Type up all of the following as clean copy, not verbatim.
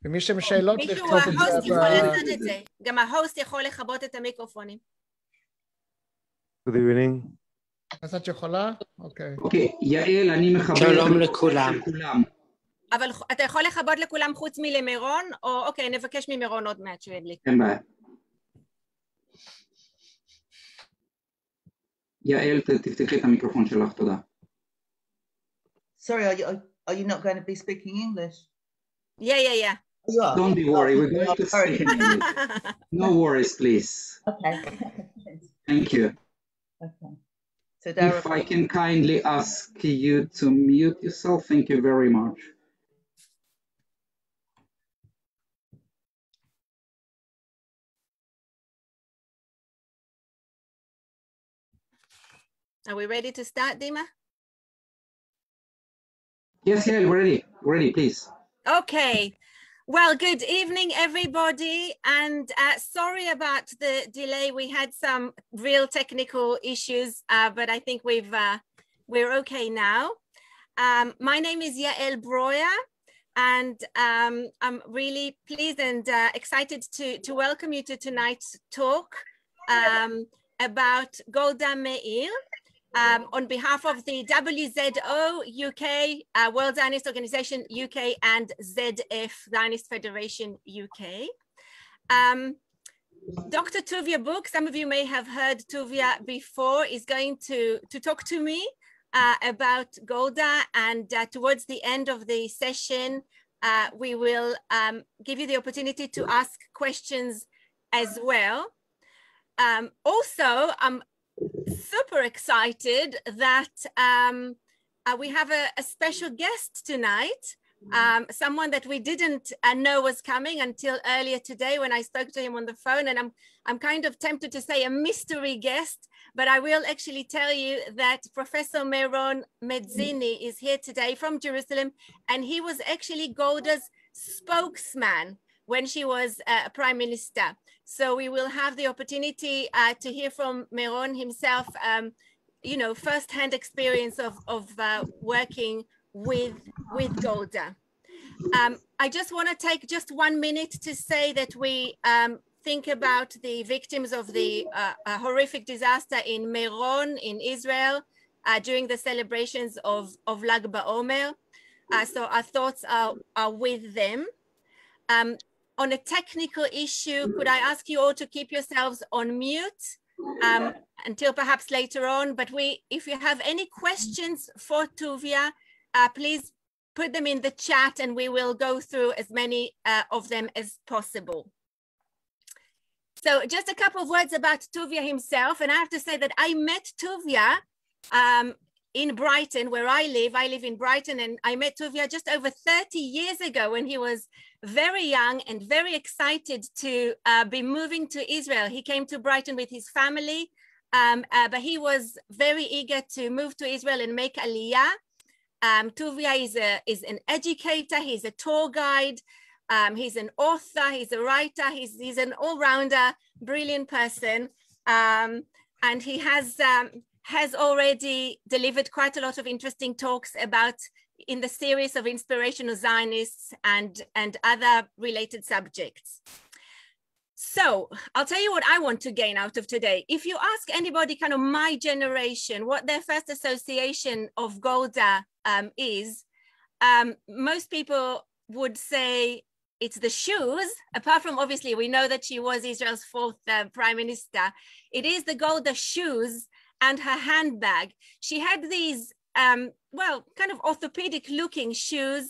ומי שמשאלות לכתוב את זה. ההוסט יכול לעשות את זה. גם ההוסט יכול לכבות את המיקרופונים. Good evening. אז את יכולה? אוקיי. אוקיי, יעל, אני מחבר... שלום לכולם. אבל אתה יכול לכבות לכולם חוץ מלמירון, או אוקיי, נבקש ממירון עוד מעט שהוא ידליק. אין בעיה. יעל, תפתחי את המיקרופון שלך, תודה. Sorry, are you not going to be speaking English? Yeah. You are. Don't be worried, we're going to speak in English. No worries, please. Okay. Thank you. Okay. So If I can kindly ask you to mute yourself, thank you very much. Are we ready to start, Dima? Yes, yeah, we're ready, please. Okay. Well, good evening, everybody, and sorry about the delay. We had some real technical issues, but I think we're okay now. My name is Yael Breuer, and I'm really pleased and excited to welcome you to tonight's talk about Golda Meir. On behalf of the WZO UK, World Zionist Organization UK, and ZF, Zionist Federation UK. Dr. Tubia Book, some of you may have heard Tubia before, is going to talk to me about Golda, and towards the end of the session, we will give you the opportunity to ask questions as well. Also, I'm super excited that we have a special guest tonight, someone that we didn't know was coming until earlier today when I spoke to him on the phone, and I'm kind of tempted to say a mystery guest, but I will actually tell you that Professor Meron Medzini is here today from Jerusalem, and he was actually Golda's spokesman when she was Prime Minister. So we will have the opportunity to hear from Meron himself, you know, first-hand experience of working with Golda. I just want to take just 1 minute to say that we think about the victims of the horrific disaster in Meron in Israel during the celebrations of Lag BaOmer. So our thoughts are with them. On a technical issue, could I ask you all to keep yourselves on mute until perhaps later on? But if you have any questions for Tuvia, please put them in the chat and we will go through as many of them as possible. So just a couple of words about Tuvia himself. And I have to say that I met Tuvia in Brighton, where I live in Brighton, and I met Tuvia just over 30 years ago when he was very young and very excited to be moving to Israel. He came to Brighton with his family, but he was very eager to move to Israel and make Aliyah. Tuvia is an educator, he's a tour guide, he's an author, he's a writer, he's an all-rounder, brilliant person, and he has already delivered quite a lot of interesting talks about in the series of Inspirational Zionists and other related subjects. So I'll tell you what I want to gain out of today. If you ask anybody kind of my generation what their first association of Golda is, most people would say it's the shoes, apart from obviously we know that she was Israel's 4th prime minister. It is the Golda shoes and her handbag. She had these, well, kind of orthopedic looking shoes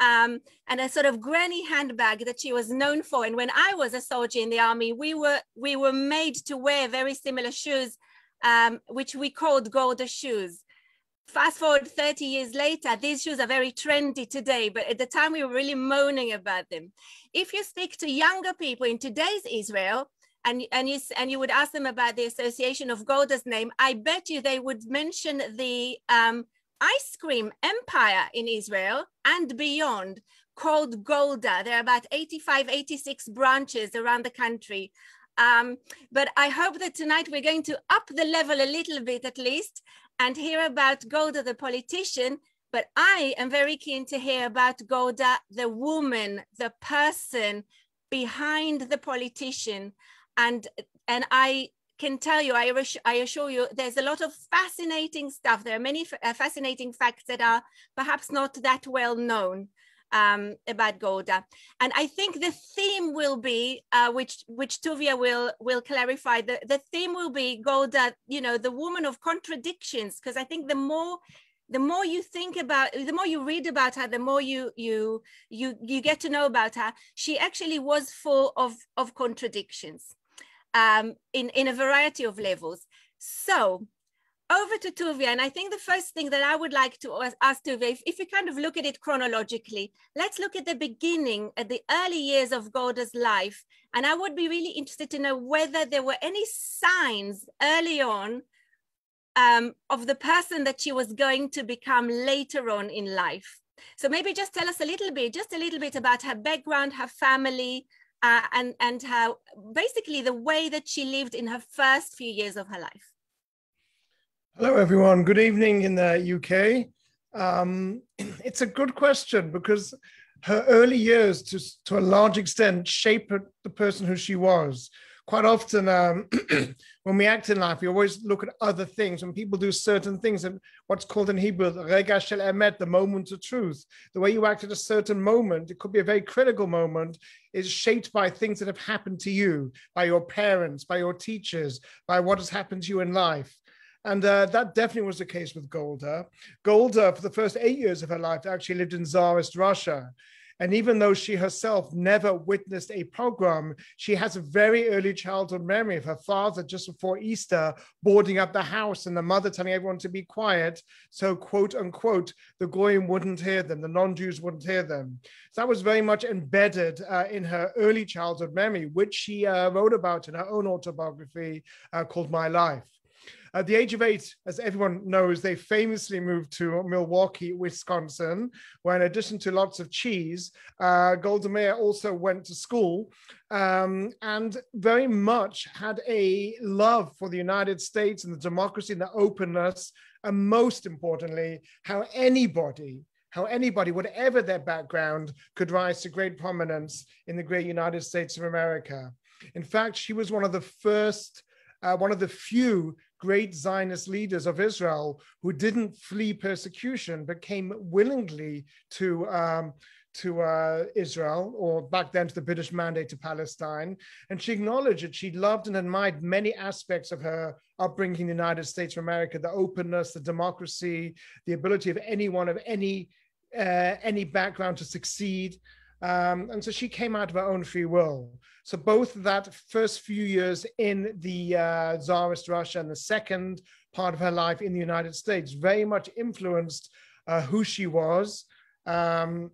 and a sort of granny handbag that she was known for. And when I was a soldier in the army, we were made to wear very similar shoes, which we called Golda shoes. Fast forward 30 years later, these shoes are very trendy today, but at the time we were really moaning about them. If you speak to younger people in today's Israel, and you would ask them about the association of Golda's name, I bet you they would mention the ice cream empire in Israel and beyond called Golda. There are about 85, 86 branches around the country. But I hope that tonight we're going to up the level a little bit at least and hear about Golda the politician, But I am very keen to hear about Golda, the woman, the person behind the politician. And I can tell you, I assure you, there's a lot of fascinating stuff. There are many fascinating facts that are perhaps not that well known about Golda. And I think the theme will be, which Tuvia will clarify, the theme will be Golda, you know, the woman of contradictions, because I think the more you think about, the more you read about her, the more you get to know about her. She actually was full of contradictions in a variety of levels. So over to Tuvia, and I think the first thing that I would like to ask Tuvia, if we kind of look at it chronologically, let's look at the beginning, at the early years of Golda's life. And I would be really interested to know whether there were any signs early on of the person that she was going to become later on in life. So maybe just tell us a little bit about her background, her family, and how basically the way that she lived in her first few years of her life. Hello, everyone. Good evening in the UK. It's a good question because her early years, to a large extent, shaped the person who she was. Quite often, when we act in life, we always look at other things. When people do certain things, and what's called in Hebrew, rega shel emet, the moment of truth, the way you act at a certain moment, it could be a very critical moment, is shaped by things that have happened to you, by your parents, by your teachers, by what has happened to you in life. And that definitely was the case with Golda. Golda, for the first 8 years of her life, actually lived in Tsarist Russia. And even though she herself never witnessed a pogrom, she has a very early childhood memory of her father just before Easter boarding up the house and the mother telling everyone to be quiet. So, quote unquote, the Goyim wouldn't hear them, the non-Jews wouldn't hear them. So that was very much embedded in her early childhood memory, which she wrote about in her own autobiography called My Life. At the age of 8, as everyone knows, they famously moved to Milwaukee, Wisconsin, where in addition to lots of cheese, Golda Meir also went to school and very much had a love for the United States and the democracy and the openness, and most importantly, how anybody, whatever their background, could rise to great prominence in the great United States of America. In fact, she was one of the few great Zionist leaders of Israel who didn't flee persecution, but came willingly to Israel, or back then to the British Mandate to Palestine. And she acknowledged that she loved and admired many aspects of her upbringing in the United States of America, the openness, the democracy, the ability of anyone of any background to succeed. And so she came out of her own free will. So both that first few years in the Tsarist Russia and the second part of her life in the United States very much influenced who she was. And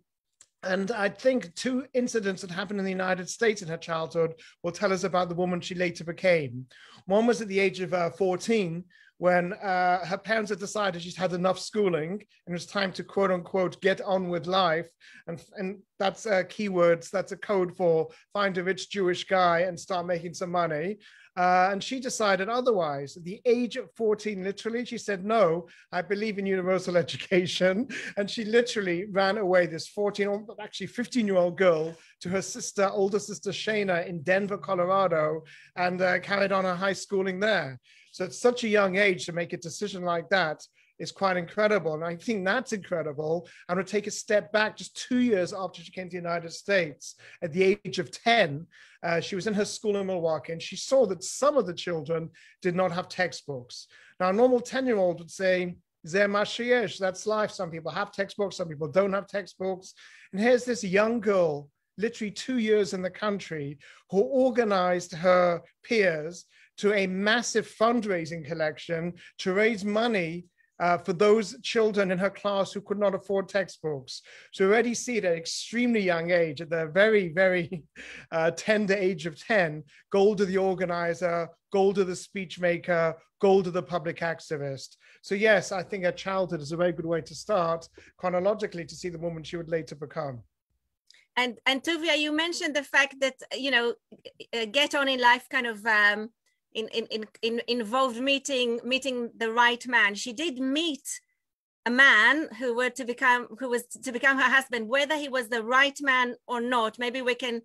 I think 2 incidents that happened in the United States in her childhood will tell us about the woman she later became. One was at the age of 14, when her parents had decided she's had enough schooling and it was time to, quote unquote, get on with life. And that's keywords, that's a code for find a rich Jewish guy and start making some money. And she decided otherwise. At the age of 14, literally, she said, no, I believe in universal education. And she literally ran away, this 15-year-old girl, to her sister, older sister, Shana, in Denver, Colorado, and carried on her high schooling there. So at such a young age to make a decision like that is quite incredible. And I think that's incredible. I'm going to take a step back just 2 years after she came to the United States. At the age of 10, she was in her school in Milwaukee, and she saw that some of the children did not have textbooks. Now, a normal 10-year-old would say, Zeh ma sheyesh, that's life. Some people have textbooks, some people don't have textbooks. And here's this young girl, literally 2 years in the country, who organized her peers to a massive fundraising collection to raise money for those children in her class who could not afford textbooks. So we already see at an extremely young age, at the very, very tender age of 10, Golda the organizer, Golda the speech maker, Golda the public activist. So yes, I think her childhood is a very good way to start chronologically to see the woman she would later become. And Tuvia, you mentioned the fact that, you know, get on in life kind of involved meeting the right man. She did meet a man who was to become her husband, whether he was the right man or not. Maybe we can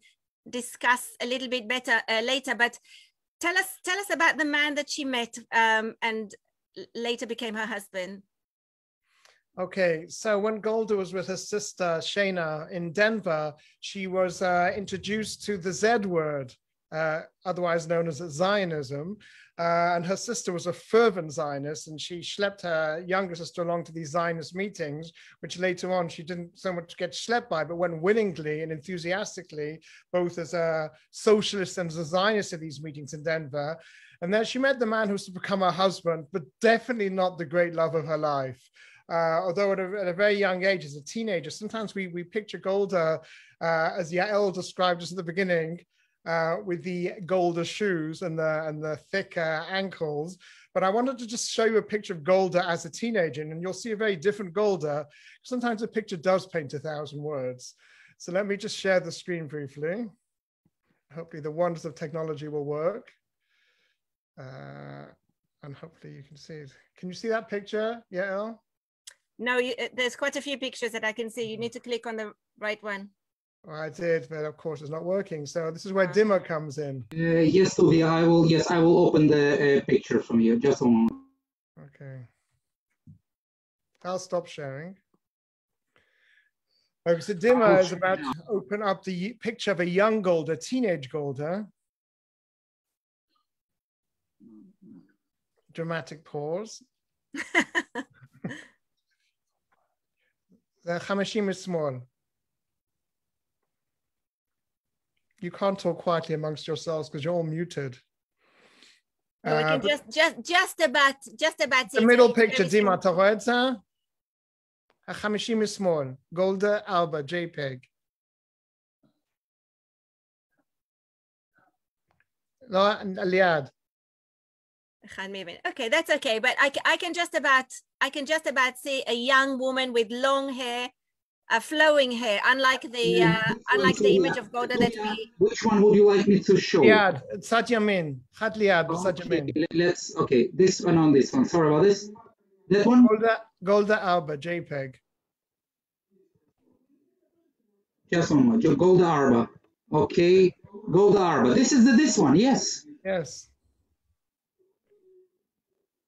discuss a little bit better later, but tell us about the man that she met and later became her husband. Okay, so when Golda was with her sister Shana in Denver, she was introduced to the Z word, otherwise known as Zionism. And her sister was a fervent Zionist, and she schlepped her younger sister along to these Zionist meetings, which later on she didn't so much get schlepped by, but went willingly and enthusiastically, both as a socialist and as a Zionist at these meetings in Denver. And then she met the man who was to become her husband, but definitely not the great love of her life. Although at a very young age, as a teenager, sometimes we picture Golda, as Yael described us at the beginning, with the Golda shoes and the thick ankles. But I wanted to just show you a picture of Golda as a teenager, and you'll see a very different Golda. Sometimes a picture does paint 1,000 words. So let me just share the screen briefly. Hopefully the wonders of technology will work. And hopefully you can see it. Can you see that picture, Yael? No, there's quite a few pictures that I can see. You need to click on the right one. Well, I did, but of course it's not working. So this is where dimmer comes in. Yes, Tovia, I will open the picture from you. Just a moment. Okay. I'll stop sharing. Okay, so dimmer is about to open up the picture of a young Golda, teenage Golda. Dramatic pause. The Hamashim is small. You can't talk quietly amongst yourselves because you're all muted. No, we can just about the middle picture, Dima Taroetza. Hamashim is small. Golda, Alba, JPEG. Loa and Aliad. Okay, that's okay, but I can just about see a young woman with long hair, flowing hair, unlike the image of Golda that we. Which one would you like me to show? Liad, Tzad Yamin, Chat Liad, Tzad Yamin. Okay, this one on this one. Sorry about this. That one. Golda Alba, JPEG. Just one more. Golda Arba. Okay, Golda Arba. This is this one. Yes. Yes.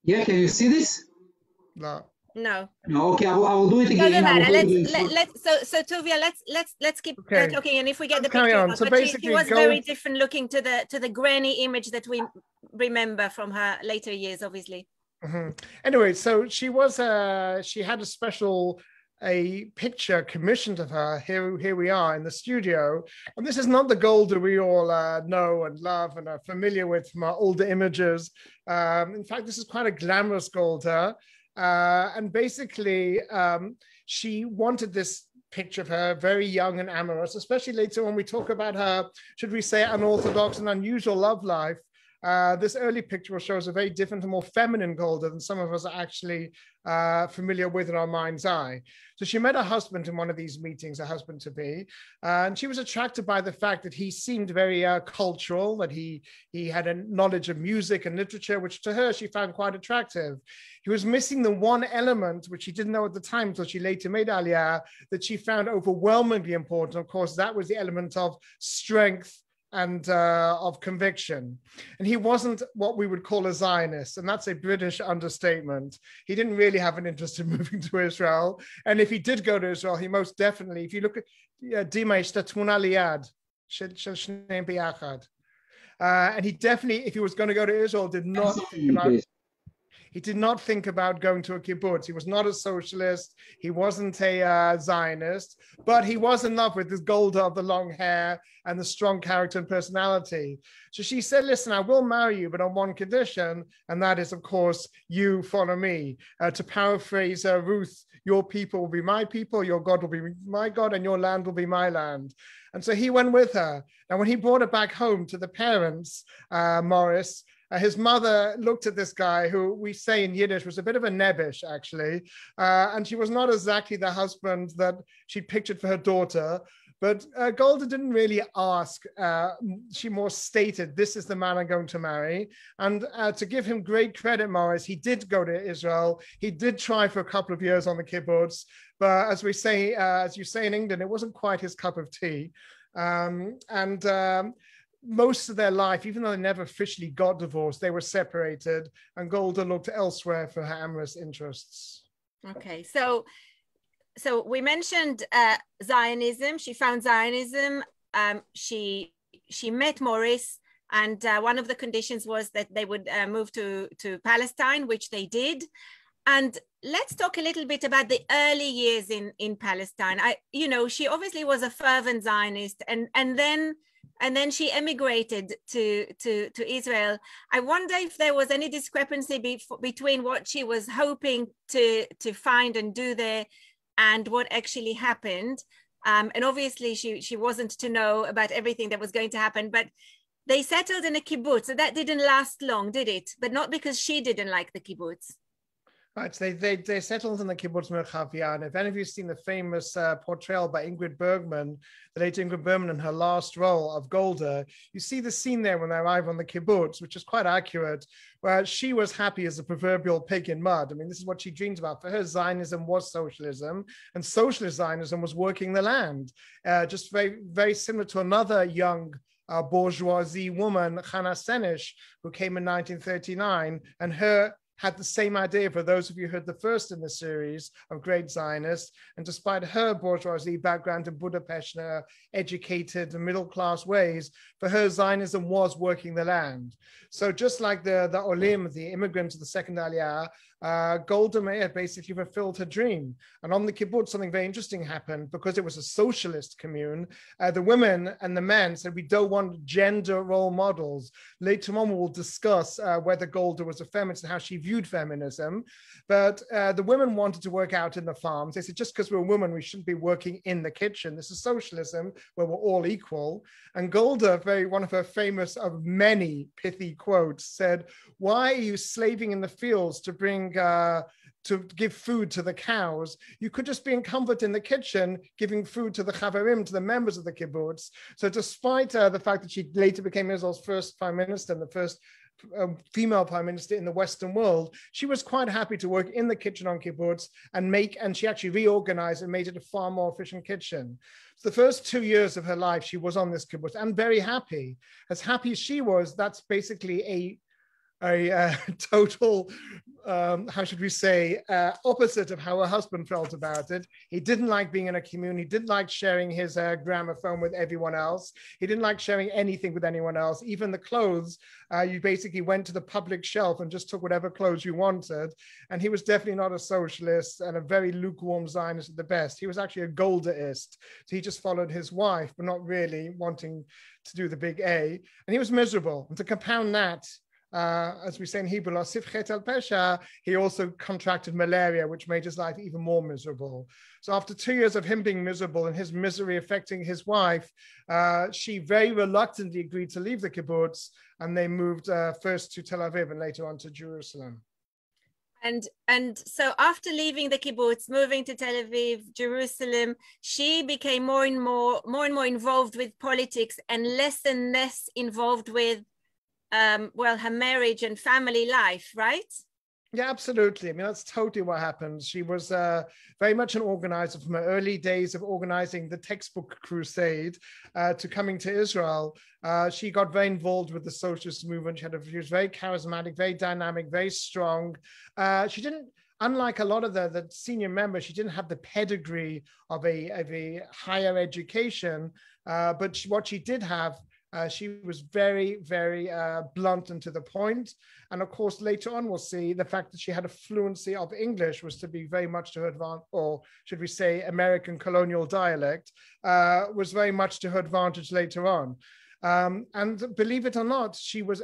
Yeah, can you see this? No. No. No. Okay, I will do it again. No, so Tovia, let's keep talking, and if we get the picture, on. So but she was very different looking to the granny image that we remember from her later years, obviously. Mm-hmm. Anyway, so she was she had a picture commissioned of her. Here we are in the studio, and this is not the Golda we all know and love and are familiar with from our older images. In fact, this is quite a glamorous Golda, and basically she wanted this picture of her very young and amorous, especially later when we talk about her, should we say, unorthodox and unusual love life. This early picture will show us a very different and more feminine Golda than some of us are actually familiar with in our mind's eye. So she met her husband in one of these meetings, her husband-to-be, and she was attracted by the fact that he seemed very cultural, that he had a knowledge of music and literature, which to her she found quite attractive. He was missing the one element, which she didn't know at the time until she later made Aliyah, that she found overwhelmingly important. Of course, that was the element of strength and of conviction. And he wasn't what we would call a Zionist, and that's a British understatement. He didn't really have an interest in moving to Israel, and if he did go to Israel, he most definitely, if you look at Dimesh, the Tmuna Liad, and he definitely, if he was going to go to Israel, he did not think about going to a kibbutz. He was not a socialist. He wasn't a Zionist, but he was in love with this Golda of the long hair and the strong character and personality. So she said, listen, I will marry you, but on one condition, and that is, of course, you follow me. To paraphrase Ruth, your people will be my people, your God will be my God, and your land will be my land. And so he went with her. Now, when he brought her back home to the parents, Morris, his mother looked at this guy who we say in Yiddish was a bit of a nebbish, actually. And she was not exactly the husband that she pictured for her daughter. But Golda didn't really ask. She more stated, this is the man I'm going to marry. And to give him great credit, Morris, he did go to Israel. He did try for a couple of years on the kibbutz. But as you say in England, it wasn't quite his cup of tea. Most of their life, even though they never officially got divorced, they were separated, and Golda looked elsewhere for her amorous interests. Okay, so we mentioned Zionism. She found Zionism. She met Morris, and one of the conditions was that they would move to Palestine, which they did. And let's talk a little bit about the early years in Palestine. She obviously was a fervent Zionist, and then she emigrated to Israel. I wonder if there was any discrepancy between what she was hoping to find and do there and what actually happened. And obviously she wasn't to know about everything that was going to happen, but they settled in a kibbutz. So that didn't last long, did it? But not because she didn't like the kibbutz. Right, so they settled in the kibbutz Merchavia, and if any of you have seen the famous portrayal by Ingrid Bergman, the late Ingrid Bergman in her last role of Golda, you see the scene there when they arrive on the kibbutz, which is quite accurate, where she was happy as a proverbial pig in mud. I mean, this is what she dreamed about. For her, Zionism was socialism, and socialist Zionism was working the land, just very, very similar to another young bourgeoisie woman, Hannah Senish, who came in 1939, and her had the same idea for those of you who heard the first in the series of Great Zionists. And despite her bourgeoisie background in Budapest and her educated middle-class ways, for her, Zionism was working the land. So just like the Olim, the immigrants of the second Aliyah, Golda Meir basically fulfilled her dream. And on the kibbutz, something very interesting happened because it was a socialist commune. The women and the men said, we don't want gender role models. Later on, we'll discuss whether Golda was a feminist and how she viewed feminism. But the women wanted to work out in the farms. They said, just because we're women, we shouldn't be working in the kitchen. This is socialism where we're all equal. And Golda, one of her famous of many pithy quotes, said, why are you slaving in the fields to bring to give food to the cows? You could just be in comfort in the kitchen, giving food to the chaverim, to the members of the kibbutz. So despite the fact that she later became Israel's first prime minister and the first female prime minister in the Western world, she was quite happy to work in the kitchen on kibbutz and she actually reorganized and made it a far more efficient kitchen. So the first 2 years of her life, she was on this kibbutz and very happy. As happy as she was, that's basically a total, how should we say, opposite of how her husband felt about it. He didn't like being in a community, he didn't like sharing his gramophone with everyone else. He didn't like sharing anything with anyone else. Even the clothes, you basically went to the public shelf and just took whatever clothes you wanted. And he was definitely not a socialist and a very lukewarm Zionist at the best. He was actually a Goldaist. So he just followed his wife, but not really wanting to do the big A. And he was miserable. And to compound that, as we say in Hebrew, he also contracted malaria, which made his life even more miserable. So after 2 years of him being miserable and his misery affecting his wife, she very reluctantly agreed to leave the kibbutz, and they moved first to Tel Aviv and later on to Jerusalem. And so after leaving the kibbutz, moving to Tel Aviv, Jerusalem, she became more and more involved with politics and less involved with her marriage and family life, right? Yeah, absolutely. I mean, that's totally what happened. She was very much an organizer from her early days of organizing the textbook crusade to coming to Israel. She got very involved with the socialist movement. She was very charismatic, very dynamic, very strong. She didn't, unlike a lot of the senior members, she didn't have the pedigree of a higher education, but what she did have, she was very, very blunt and to the point. And of course, later on, we'll see the fact that she had a fluency of English was to be very much to her advantage, or should we say American colonial dialect, was very much to her advantage later on. And believe it or not, she was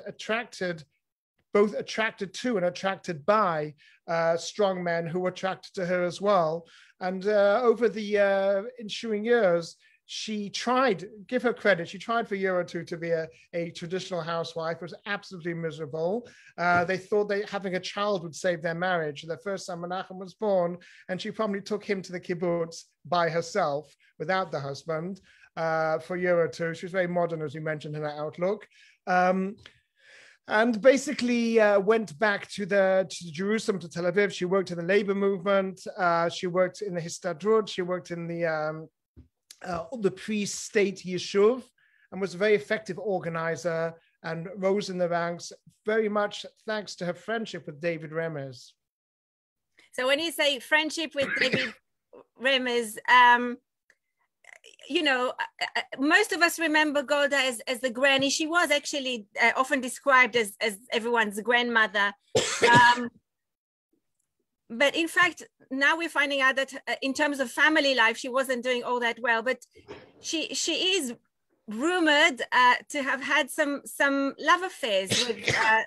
both attracted to and attracted by strong men who were attracted to her as well. And over the ensuing years, she tried, give her credit, she tried for a year or two to be a traditional housewife. It was absolutely miserable. They thought having a child would save their marriage. Their first son, Menachem, was born, and she probably took him to the kibbutz by herself without the husband. for a year or two. She was very modern, as you mentioned in her outlook. And basically went back to Jerusalem, to Tel Aviv. She worked in the labor movement. She worked in the Histadrut. She worked in the pre-state Yishuv, and was a very effective organizer and rose in the ranks very much thanks to her friendship with David Remez. So when you say friendship with David Remez, you know, most of us remember Golda as the granny. She was actually often described as everyone's grandmother. But in fact, now we're finding out that in terms of family life, she wasn't doing all that well. But she is rumored to have had some love affairs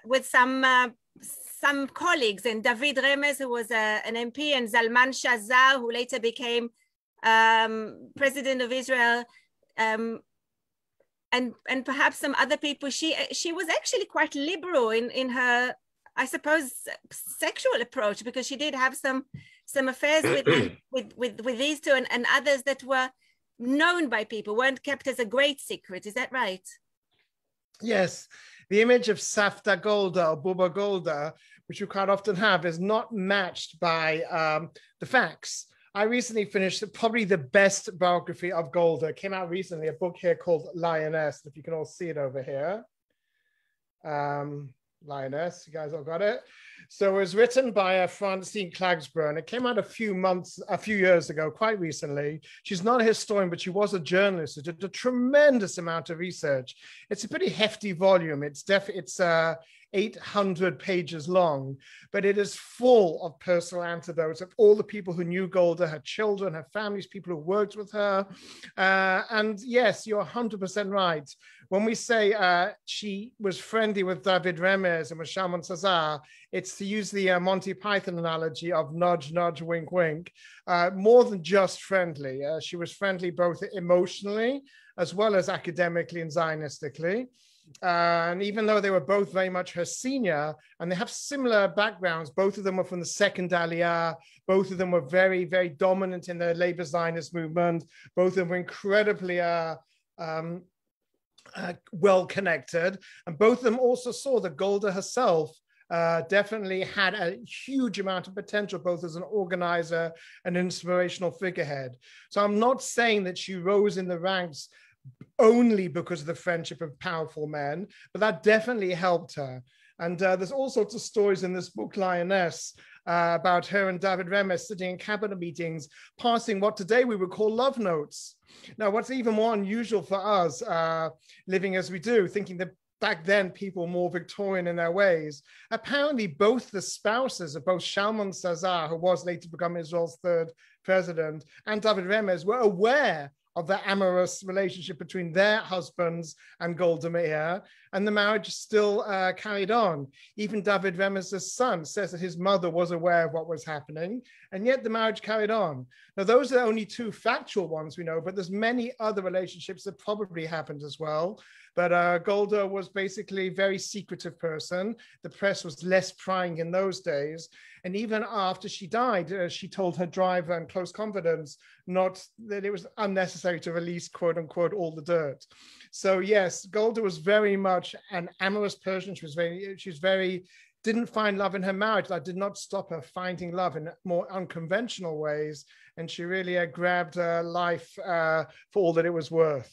with some colleagues, and David Remez, who was an MP, and Zalman Shazar, who later became president of Israel, and perhaps some other people. She was actually quite liberal in her, I suppose, sexual approach, because she did have some affairs with these two and others that were known by people, weren't kept as a great secret. Is that right? Yes. The image of Safta Golda or Buba Golda, which you quite often have, is not matched by the facts. I recently finished probably the best biography of Golda. It came out recently, a book here called Lioness, if you can all see it over here. Lioness, you guys all got it? So it was written by Francine Klagsbrun, and it came out a few years ago, quite recently. She's not a historian, but she was a journalist who did a tremendous amount of research. It's a pretty hefty volume. It's 800 pages long, but it is full of personal anecdotes of all the people who knew Golda, her children, her families, people who worked with her. And yes, you're 100% right. When we say she was friendly with David Remez and with Shalman Sazar, it's to use the Monty Python analogy of nudge, nudge, wink, wink, more than just friendly. She was friendly both emotionally as well as academically and Zionistically. And even though they were both very much her senior, and they have similar backgrounds, both of them were from the second Aliyah, both of them were very, very dominant in the labor Zionist movement, both of them were incredibly well connected, and both of them also saw that Golda herself definitely had a huge amount of potential, both as an organizer and inspirational figurehead. So I'm not saying that she rose in the ranks only because of the friendship of powerful men, but that definitely helped her. And there's all sorts of stories in this book, Lioness, about her and David Remez sitting in cabinet meetings, passing what today we would call love notes. Now, what's even more unusual for us, living as we do, thinking that back then people were more Victorian in their ways, apparently both the spouses of both Shalman Sazar, who was later to become Israel's third president, and David Remez were aware of the amorous relationship between their husbands and Golda Meir, and the marriage still carried on. Even David Remez's son says that his mother was aware of what was happening, and yet the marriage carried on. Now, those are only two factual ones we know, but there's many other relationships that probably happened as well. But Golda was basically a very secretive person. The press was less prying in those days. And even after she died, she told her driver and close confidants not that it was unnecessary to release, quote unquote, all the dirt. So yes, Golda was very much an amorous person. She was very, didn't find love in her marriage. That did not stop her finding love in more unconventional ways. And she really grabbed life for all that it was worth.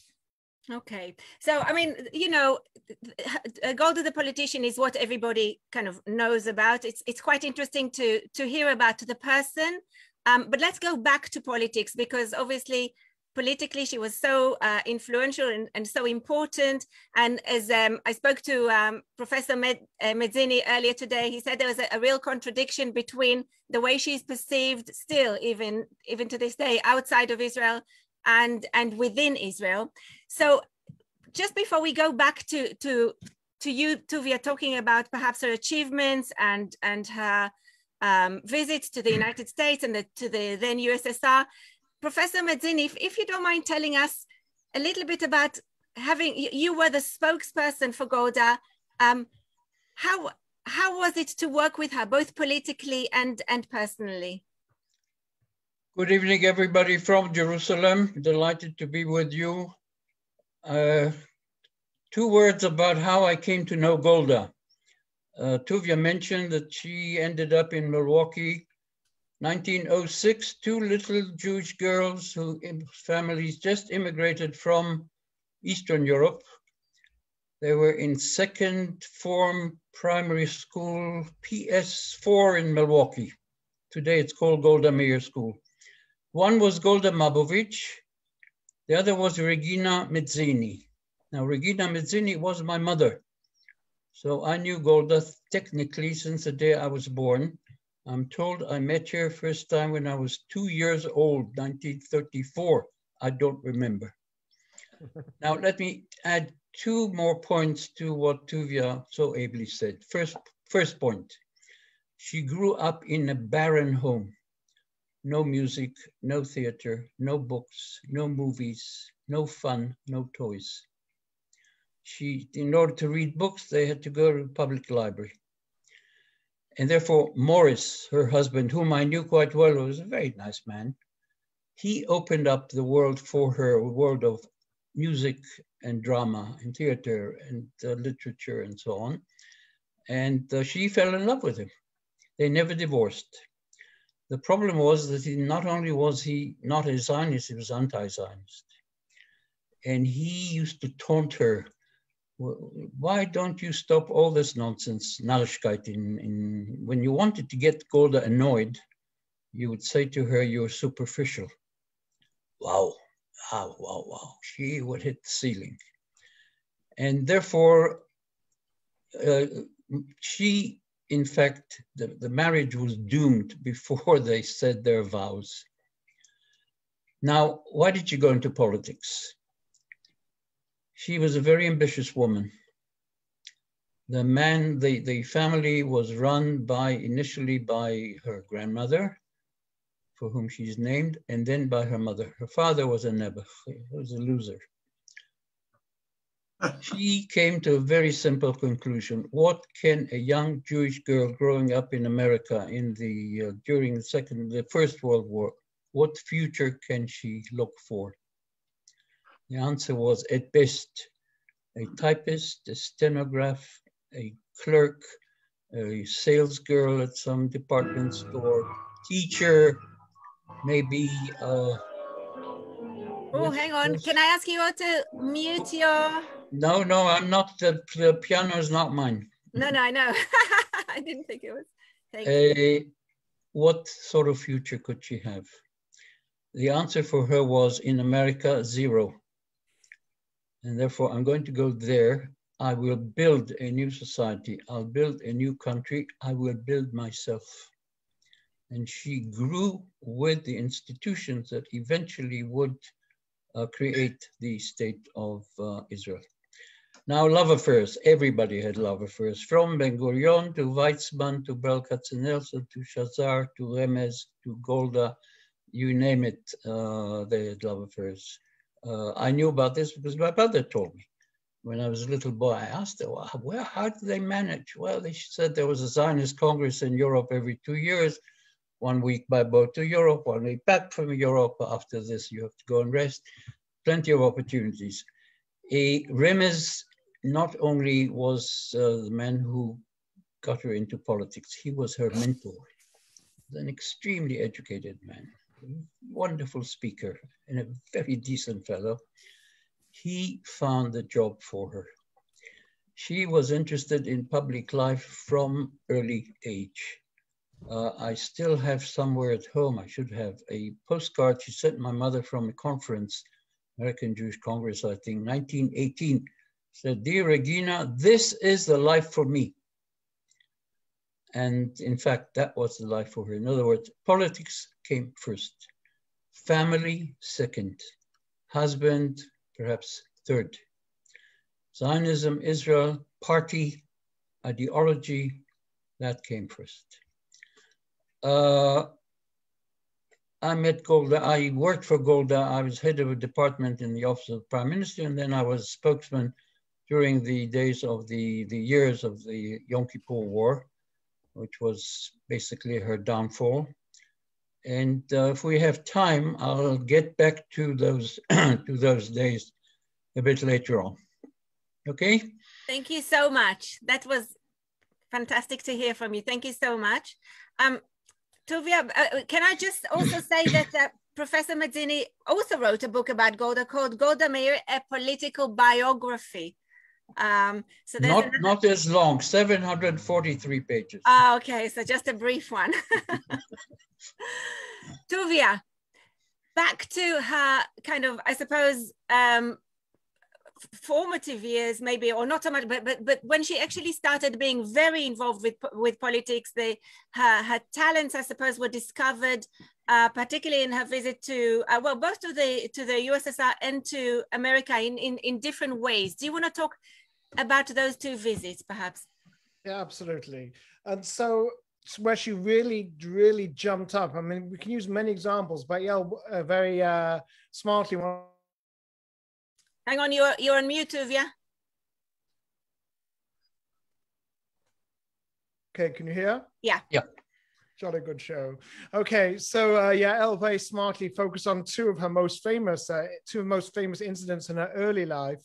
Okay, so I mean, you know, Golda the politician is what everybody kind of knows about. It's quite interesting to hear about the person, but let's go back to politics, because obviously politically she was so influential and so important. And as I spoke to Professor Mezzini earlier today, he said there was a real contradiction between the way she's perceived still, even to this day, outside of Israel and within Israel. So just before we go back to you, Tovia, talking about perhaps her achievements and her visits to the United States and to the then USSR, Professor Mezzini, if you don't mind telling us a little bit about you were the spokesperson for Golda. How was it to work with her, both politically and personally? Good evening, everybody from Jerusalem. Delighted to be with you Two words about how I came to know Golda. Tuvia mentioned that she ended up in Milwaukee, 1906, two little Jewish girls whose families just immigrated from Eastern Europe. They were in second form primary school, PS4 in Milwaukee. Today it's called Golda Meir School. One was Golda Mabovich, the other was Regina Mezzini. Now, Regina Mezzini was my mother. So I knew Golda technically since the day I was born. I'm told I met her first time when I was 2 years old, 1934. I don't remember. Now, let me add two more points to what Tuvia so ably said. First point, she grew up in a barren home. No music, no theater, no books, no movies, no fun, no toys. In order to read books, they had to go to the public library. And therefore, Morris, her husband, whom I knew quite well, was a very nice man. He opened up the world for her, a world of music and drama and theater and literature and so on. And she fell in love with him. They never divorced. The problem was that not only was he not a Zionist, he was anti-Zionist. And he used to taunt her, why don't you stop all this nonsense, Narrigkeit? When you wanted to get Golda annoyed, you would say to her, you're superficial. Wow, wow, wow, wow. She would hit the ceiling. And therefore, she, in fact, the marriage was doomed before they said their vows. Now, why did she go into politics? She was a very ambitious woman. The family was run initially by her grandmother, for whom she's named, and then by her mother. Her father was a nebuch, he was a loser. She came to a very simple conclusion. What can a young Jewish girl growing up in America during the First World War, what future can she look for? The answer was, at best, a typist, a stenograph, a clerk, a sales girl at some department store, teacher, maybe. Oh, hang on. Can I ask you all to mute your? No, I'm not. The piano is not mine. No, I know. I didn't think it was. Thank you. What sort of future could she have? The answer for her was, in America, zero. And therefore, I'm going to go there. I will build a new society. I'll build a new country. I will build myself. And she grew with the institutions that eventually would create the state of Israel. Now, love affairs. Everybody had love affairs, from Ben Gurion to Weizmann to Bel Katzenelson to Shazar to Remez to Golda. You name it, they had love affairs. I knew about this because my brother told me. When I was a little boy, I asked her, well, how did they manage? Well, they said there was a Zionist Congress in Europe every 2 years, 1 week by boat to Europe, 1 week back from Europe. After this, you have to go and rest. Plenty of opportunities. Remez not only was the man who got her into politics, he was her mentor. An extremely educated man. Wonderful speaker and a very decent fellow. He found the job for her. She was interested in public life from early age. I still have somewhere at home, I should have, a postcard she sent my mother from a conference, American Jewish Congress, I think, 1918. Said, "Dear Regina, this is the life for me." And in fact, that was the life for her. In other words, politics came first, family second, husband perhaps third. Zionism, Israel, party, ideology, that came first. I met Golda, I worked for Golda. I was head of a department in the office of the Prime Minister, and then I was spokesman during the days of the years of the Yom Kippur War, which was basically her downfall. And if we have time, I'll get back to those to those days. a bit later on. Okay? Thank you so much. That was fantastic to hear from you. Thank you so much. Tovia, can I just also say that Professor Madzini also wrote a book about Golda called Golda Meir, A Political Biography. So not as long, 743 pages. Oh, okay, so just a brief one. Tovia, back to her kind of, I suppose, formative years, maybe, or not so much, but when she actually started being very involved with politics, her talents, I suppose, were discovered, particularly in her visit to, well, both to the USSR and to America in different ways. Do you want to talk about those two visits, perhaps? Yeah, absolutely. And so where she really, really jumped up. I mean, we can use many examples, but yeah, very smartly. Hang on, you're on mute, Tovia. Okay, can you hear? Yeah. Yeah. Jolly good show. Okay, so yeah, Elle very smartly focused on two of her most famous incidents in her early life.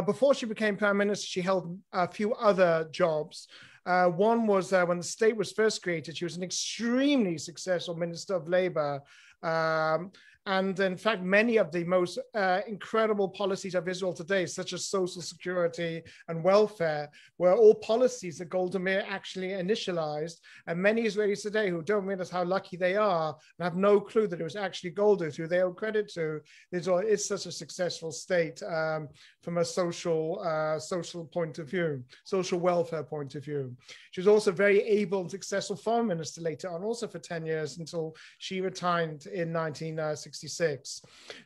Before she became prime minister, she held a few other jobs. One was when the state was first created, she was an extremely successful minister of labor. And in fact, many of the most incredible policies of Israel today, such as social security and welfare, were all policies that Golda Meir actually initialized. And many Israelis today who don't realize how lucky they are and have no clue that it was actually Golda who they owe credit to. Israel is such a successful state from a social point of view, social welfare point of view. She was also very able and successful foreign minister later on, also for 10 years until she retired in 1966.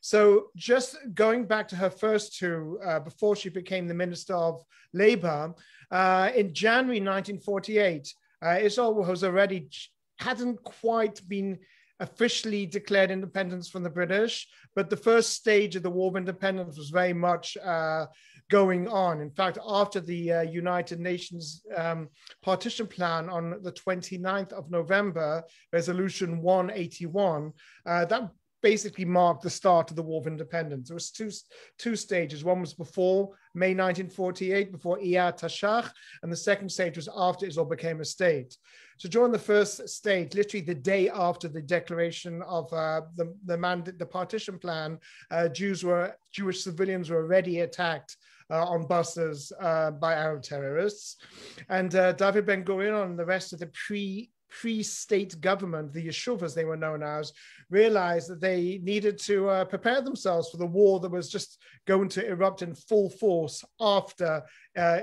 So just going back to her first two, before she became the Minister of Labor, in January 1948, Israel hadn't quite been officially declared independence from the British, but the first stage of the War of Independence was very much going on. In fact, after the United Nations partition plan on the 29th of November, Resolution 181, that basically marked the start of the War of Independence. There was two stages. One was before May 1948, before Iyad Tashach, and the second stage was after Israel became a state. So during the first stage, literally the day after the declaration of the partition plan, Jewish civilians were already attacked on buses by Arab terrorists. And David Ben-Gurion and the rest of the pre-state government, the yeshuvas they were known as, realized that they needed to prepare themselves for the war that was just going to erupt in full force after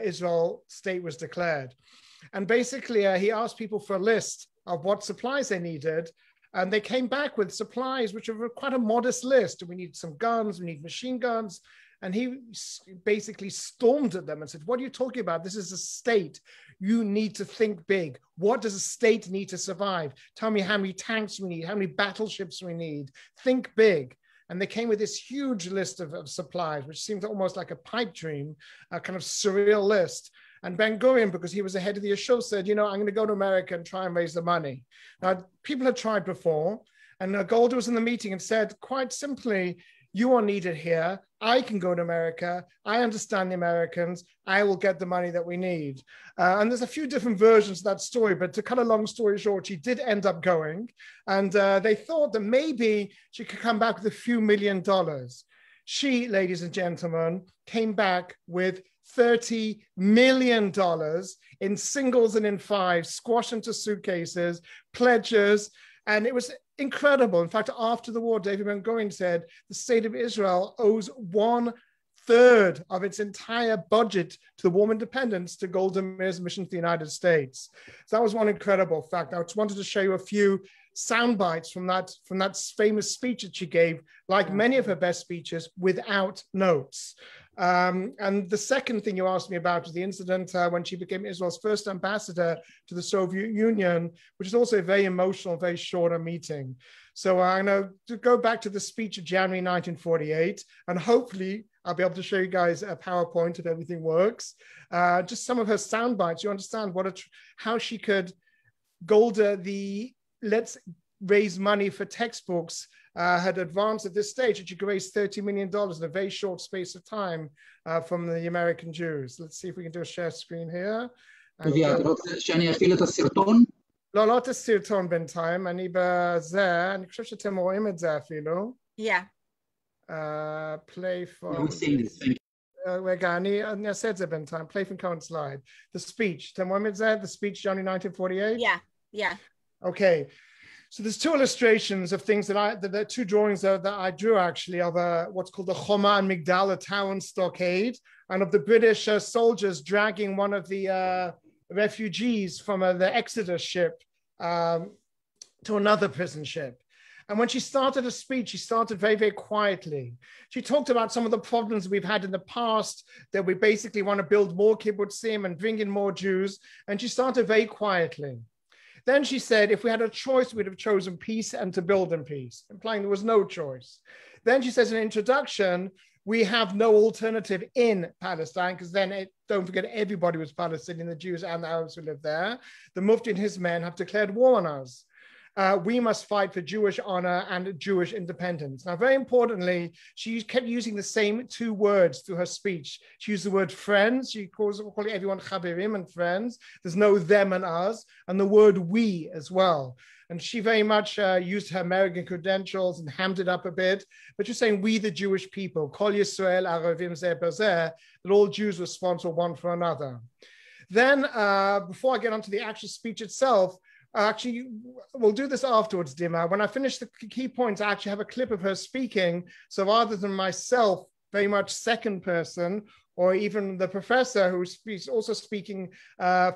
Israel state was declared. And basically he asked people for a list of what supplies they needed, and they came back with supplies which were quite a modest list. We need some guns, we need machine guns. And he basically stormed at them and said, what are you talking about? This is a state. You need to think big. What does a state need to survive? Tell me how many tanks we need, how many battleships we need. Think big. And they came with this huge list of supplies, which seemed almost like a pipe dream, a kind of surreal list. And Ben-Gurion, because he was the head of the yeshiva, said, I'm going to go to America and try and raise the money. Now, people had tried before, and Golda was in the meeting and said, quite simply, you are needed here. I can go to America. I understand the Americans. I will get the money that we need. And there's a few different versions of that story, but to cut a long story short, she did end up going. And they thought that maybe she could come back with a few $1 million. She, ladies and gentlemen, came back with $30 million in singles and in fives, squashed into suitcases, pledges, and it was incredible. In fact, after the war, David Ben-Gurion said the state of Israel owes 1/3 of its entire budget to the War of Independence to Golda Meir's mission to the United States. So that was one incredible fact. I just wanted to show you a few sound bites from that famous speech that she gave, like many of her best speeches, without notes. And the second thing you asked me about was the incident when she became Israel's first ambassador to the Soviet Union, which is also a very emotional, very short meeting. So I'm going to go back to the speech of January 1948, and hopefully I'll be able to show you guys a PowerPoint if everything works. Just some of her sound bites. You understand how she could Golda let's raise money for textbooks had advanced at this stage that you could raise $30 million in a very short space of time from the American Jews. Let's see if we can do a share screen here. טוביה, אתה רוצה שאני אפעיל את הסרטון? לא, לא את הסרטון בינתיים, אני בזה, אני חושב שאתם רואים את זה אפילו. Play from... רגע, אני אעשה את זה בינתיים, play from current slide. The speech, אתם רואים את זה? The speech, Johnny 1948? Yeah. Okay. So there's two illustrations of things that there are two drawings that I drew actually of what's called the Choma and Migdal, a town stockade, and of the British soldiers dragging one of the refugees from the Exodus ship to another prison ship. And when she started her speech, she started very, very quietly. She talked about some of the problems we've had in the past, that we basically want to build more kibbutzim and bring in more Jews. And she started very quietly. Then she said, if we had a choice, we'd have chosen peace and to build in peace, implying there was no choice. Then she says in introduction, we have no alternative in Palestine, because then don't forget, everybody was Palestinian, the Jews and the Arabs who lived there. The Mufti and his men have declared war on us. We must fight for Jewish honor and Jewish independence. Now, very importantly, she kept using the same two words through her speech. She used the word friends. She calls everyone chaverim and friends. There's no them and us, and the word we as well. And she very much used her American credentials and hammed it up a bit, but she's saying we, the Jewish people, Kol Yisrael Aravim Zeh B'Zeh, that all Jews were responsible one for another. Then, before I get onto the actual speech itself, actually, we'll do this afterwards, Dima. When I finish the key points, I actually have a clip of her speaking. So rather than myself, very much second person, or even the professor who's also speaking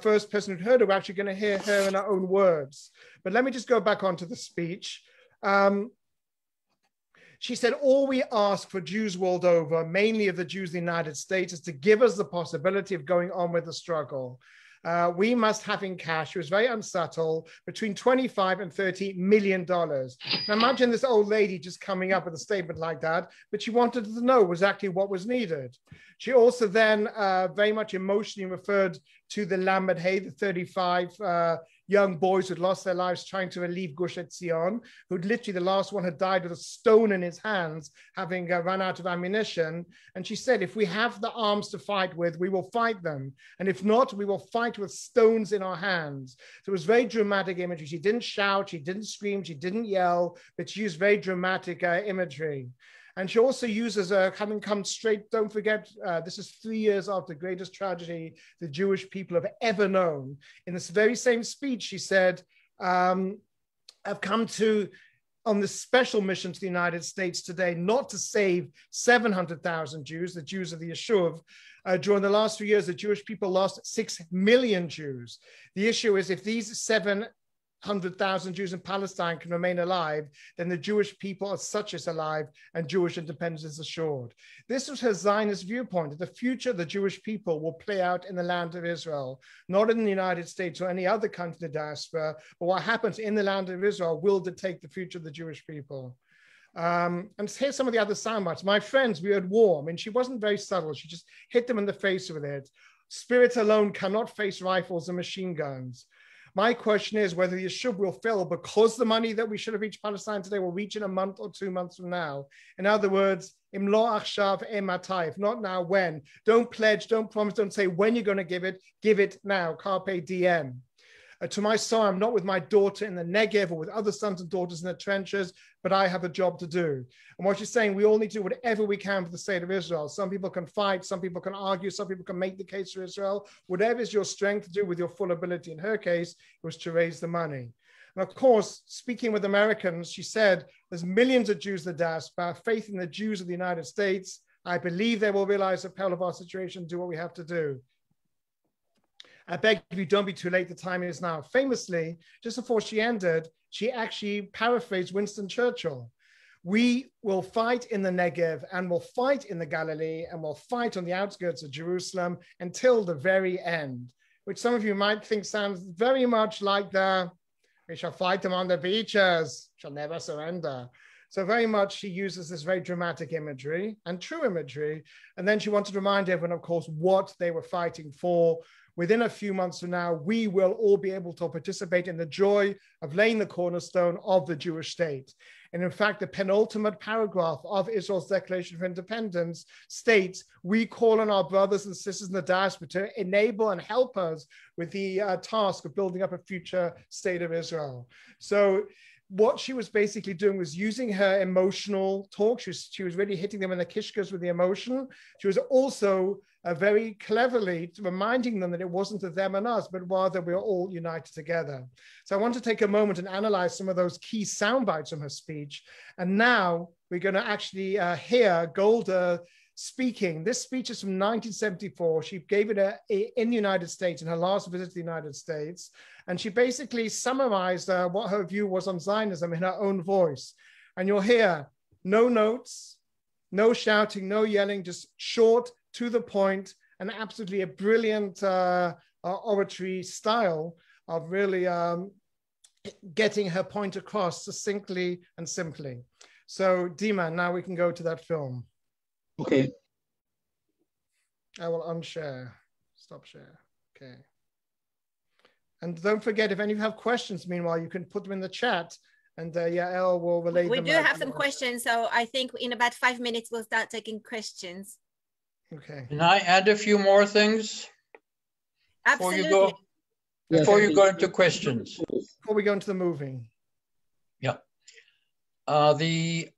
first person who'd heard her, we're actually going to hear her in her own words. But let me just go back onto the speech. She said, all we ask for Jews world over, mainly of the Jews in the United States, is to give us the possibility of going on with the struggle. We must have in cash, it was very unsubtle, between $25 and $30 million. Now imagine this old lady just coming up with a statement like that, but she wanted to know exactly what was needed. She also then very much emotionally referred to the Lamed Hay, the 35 young boys who'd lost their lives trying to relieve Gush Etzion, who'd literally, the last one had died with a stone in his hands, having run out of ammunition. And she said, if we have the arms to fight with, we will fight them. And if not, we will fight with stones in our hands. So it was very dramatic imagery. She didn't shout, she didn't scream, she didn't yell, but she used very dramatic imagery. And she also uses having come straight, don't forget, this is 3 years after the greatest tragedy the Jewish people have ever known. In this very same speech, she said, I've come on this special mission to the United States today, not to save 700,000 Jews, the Jews of the Yeshuv. During the last 3 years, the Jewish people lost 6 million Jews. The issue is if these 700,000 Jews in Palestine can remain alive, then the Jewish people as such is alive and Jewish independence is assured. This was her Zionist viewpoint, that the future of the Jewish people will play out in the land of Israel, not in the United States or any other country in the diaspora, but what happens in the land of Israel will dictate the future of the Jewish people. And here's some of the other soundbites. My friends, we are at war. I mean, she wasn't very subtle. She just hit them in the face with it. Spirit alone cannot face rifles and machine guns. My question is whether the Yeshuv will fail because the money that we should have reached Palestine today will reach in a month or 2 months from now. In other words, im lo achshav em matai, if not now, when? Don't pledge, don't promise, don't say when you're going to give it now, carpe diem. To my sorrow, I'm not with my daughter in the Negev or with other sons and daughters in the trenches, but I have a job to do. And what she's saying, we all need to do whatever we can for the state of Israel. Some people can fight, some people can argue, some people can make the case for Israel. Whatever is your strength to do with your full ability. In her case, it was to raise the money. And of course, speaking with Americans, she said, there's millions of Jews in the diaspora, faith in the Jews of the United States. I believe they will realize the peril of our situation, do what we have to do. I beg of you, don't be too late. The time is now. Famously, just before she ended, she actually paraphrased Winston Churchill. We will fight in the Negev and we'll fight in the Galilee and we'll fight on the outskirts of Jerusalem until the very end, which some of you might think sounds very much like we shall fight them on the beaches, shall never surrender. So very much she uses this very dramatic imagery and true imagery. And then she wanted to remind everyone, of course, what they were fighting for. Within a few months from now, we will all be able to participate in the joy of laying the cornerstone of the Jewish state. And in fact, the penultimate paragraph of Israel's Declaration of Independence states, we call on our brothers and sisters in the diaspora to enable and help us with the task of building up a future state of Israel. So what she was basically doing was using her emotional talk. She was really hitting them in the kishkas with the emotion. She was also very cleverly reminding them that it wasn't a them and us, but rather we are all united together. So I want to take a moment and analyze some of those key sound bites from her speech. And now we're going to actually hear Golda speaking. This speech is from 1974. She gave it in the United States in her last visit to the United States. And she basically summarized what her view was on Zionism in her own voice. And you'll hear no notes, no shouting, no yelling, just short, to the point, and absolutely a brilliant oratory style of really getting her point across succinctly and simply. So Dima, now we can go to that film. Okay. I will unshare, stop share, okay. And don't forget, if any of you have questions, meanwhile, you can put them in the chat and Yael will relay them. We do have some questions, so I think in about 5 minutes, we'll start taking questions. Okay. Can I add a few more things? Absolutely. Before you go into questions. Before we go into the movie. Yeah. The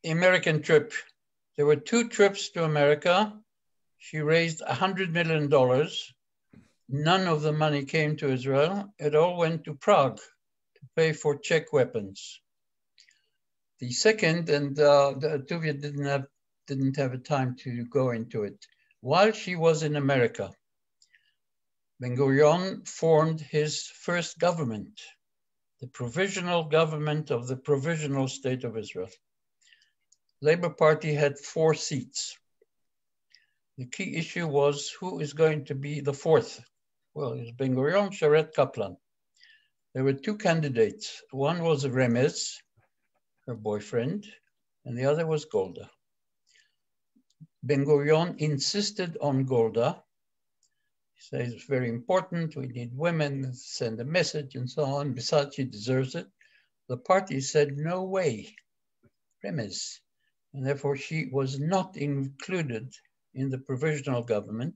American trip. There were 2 trips to America. She raised $100 million. None of the money came to Israel. It all went to Prague to pay for Czech weapons. The second, and Tuvia didn't have a time to go into it. While she was in America, Ben-Gurion formed his first government, the provisional government of the provisional state of Israel. Labour Party had 4 seats. The key issue was who is going to be the 4th. Well, it was Ben-Gurion, Sharet, Kaplan. There were 2 candidates. One was Remez, her boyfriend, and the other was Golda. Ben-Gurion insisted on Golda. He says it's very important, we need women, send a message and so on. Besides, she deserves it. The party said, no way, Remez. And therefore she was not included in the provisional government.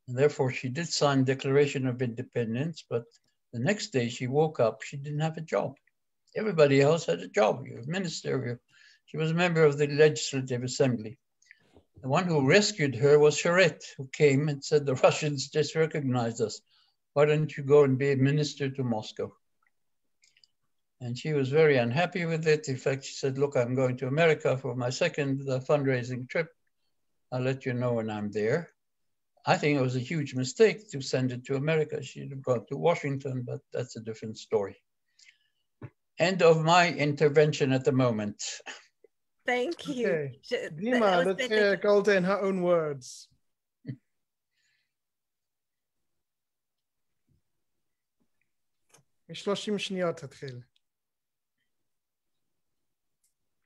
And therefore she did sign Declaration of Independence, but the next day she woke up, she didn't have a job. Everybody else had a job. You're a minister. She was a member of the Legislative Assembly. The one who rescued her was Sharet, who came and said, the Russians just recognized us. Why don't you go and be a minister to Moscow? And she was very unhappy with it. In fact, she said, look, I'm going to America for my second fundraising trip. I'll let you know when I'm there. I think it was a huge mistake to send it to America. She'd have gone to Washington, but that's a different story. End of my intervention at the moment. Thank you. Okay. Dima, let's hear Golda in her own words. 30 שניות תתחיל.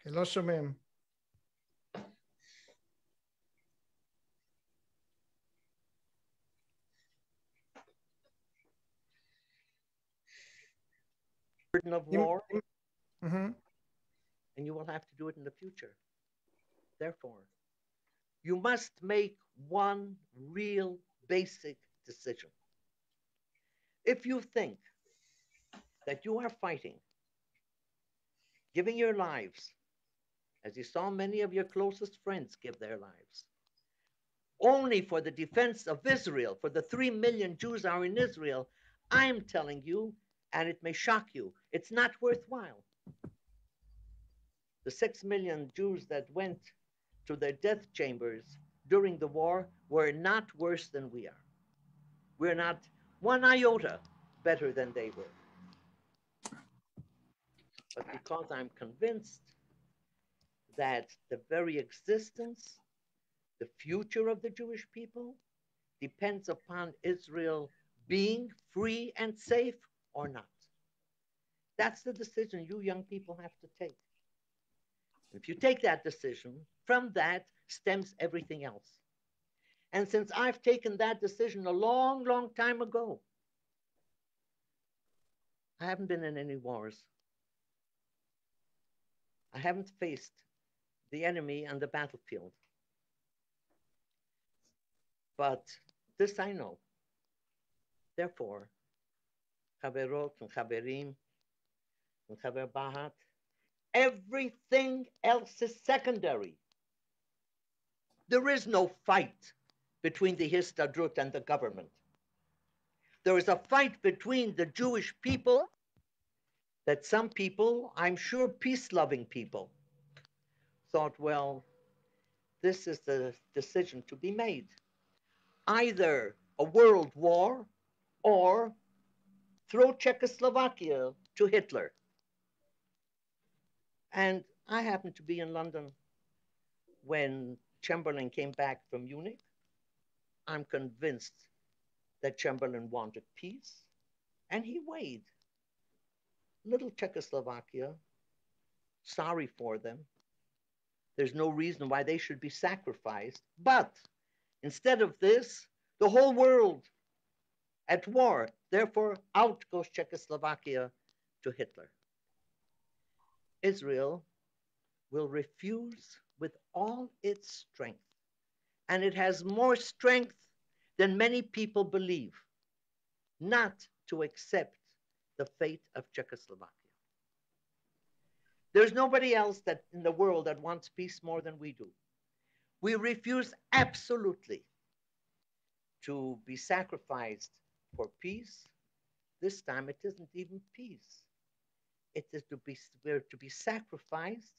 לא שומעים. Burden of war, Mm-hmm. and you will have to do it in the future. Therefore, you must make one real basic decision. If you think that you are fighting, giving your lives, as you saw many of your closest friends give their lives, only for the defense of Israel, for the 3 million Jews are in Israel, I'm telling you, and it may shock you, it's not worthwhile. The 6 million Jews that went to their death chambers during the war were not worse than we are. We're not one iota better than they were. But because I'm convinced that the very existence, the future of the Jewish people depends upon Israel being free and safe or not. That's the decision you young people have to take. If you take that decision, from that stems everything else. And since I've taken that decision a long, long time ago, I haven't been in any wars. I haven't faced the enemy on the battlefield. But this I know. Therefore, Chaverot and Chaverim and Chaver Bahat, everything else is secondary. There is no fight between the Histadrut and the government. There is a fight between the Jewish people that some people, I'm sure peace-loving people, thought, well, this is the decision to be made. Either a world war or throw Czechoslovakia to Hitler. And I happened to be in London when Chamberlain came back from Munich. I'm convinced that Chamberlain wanted peace, and he weighed little Czechoslovakia, sorry for them. There's no reason why they should be sacrificed. But instead of this, the whole world at war. Therefore, out goes Czechoslovakia to Hitler. Israel will refuse with all its strength. And it has more strength than many people believe, not to accept the fate of Czechoslovakia. There's nobody else that in the world that wants peace more than we do. We refuse absolutely to be sacrificed for peace. This time it isn't even peace. It is we're to be sacrificed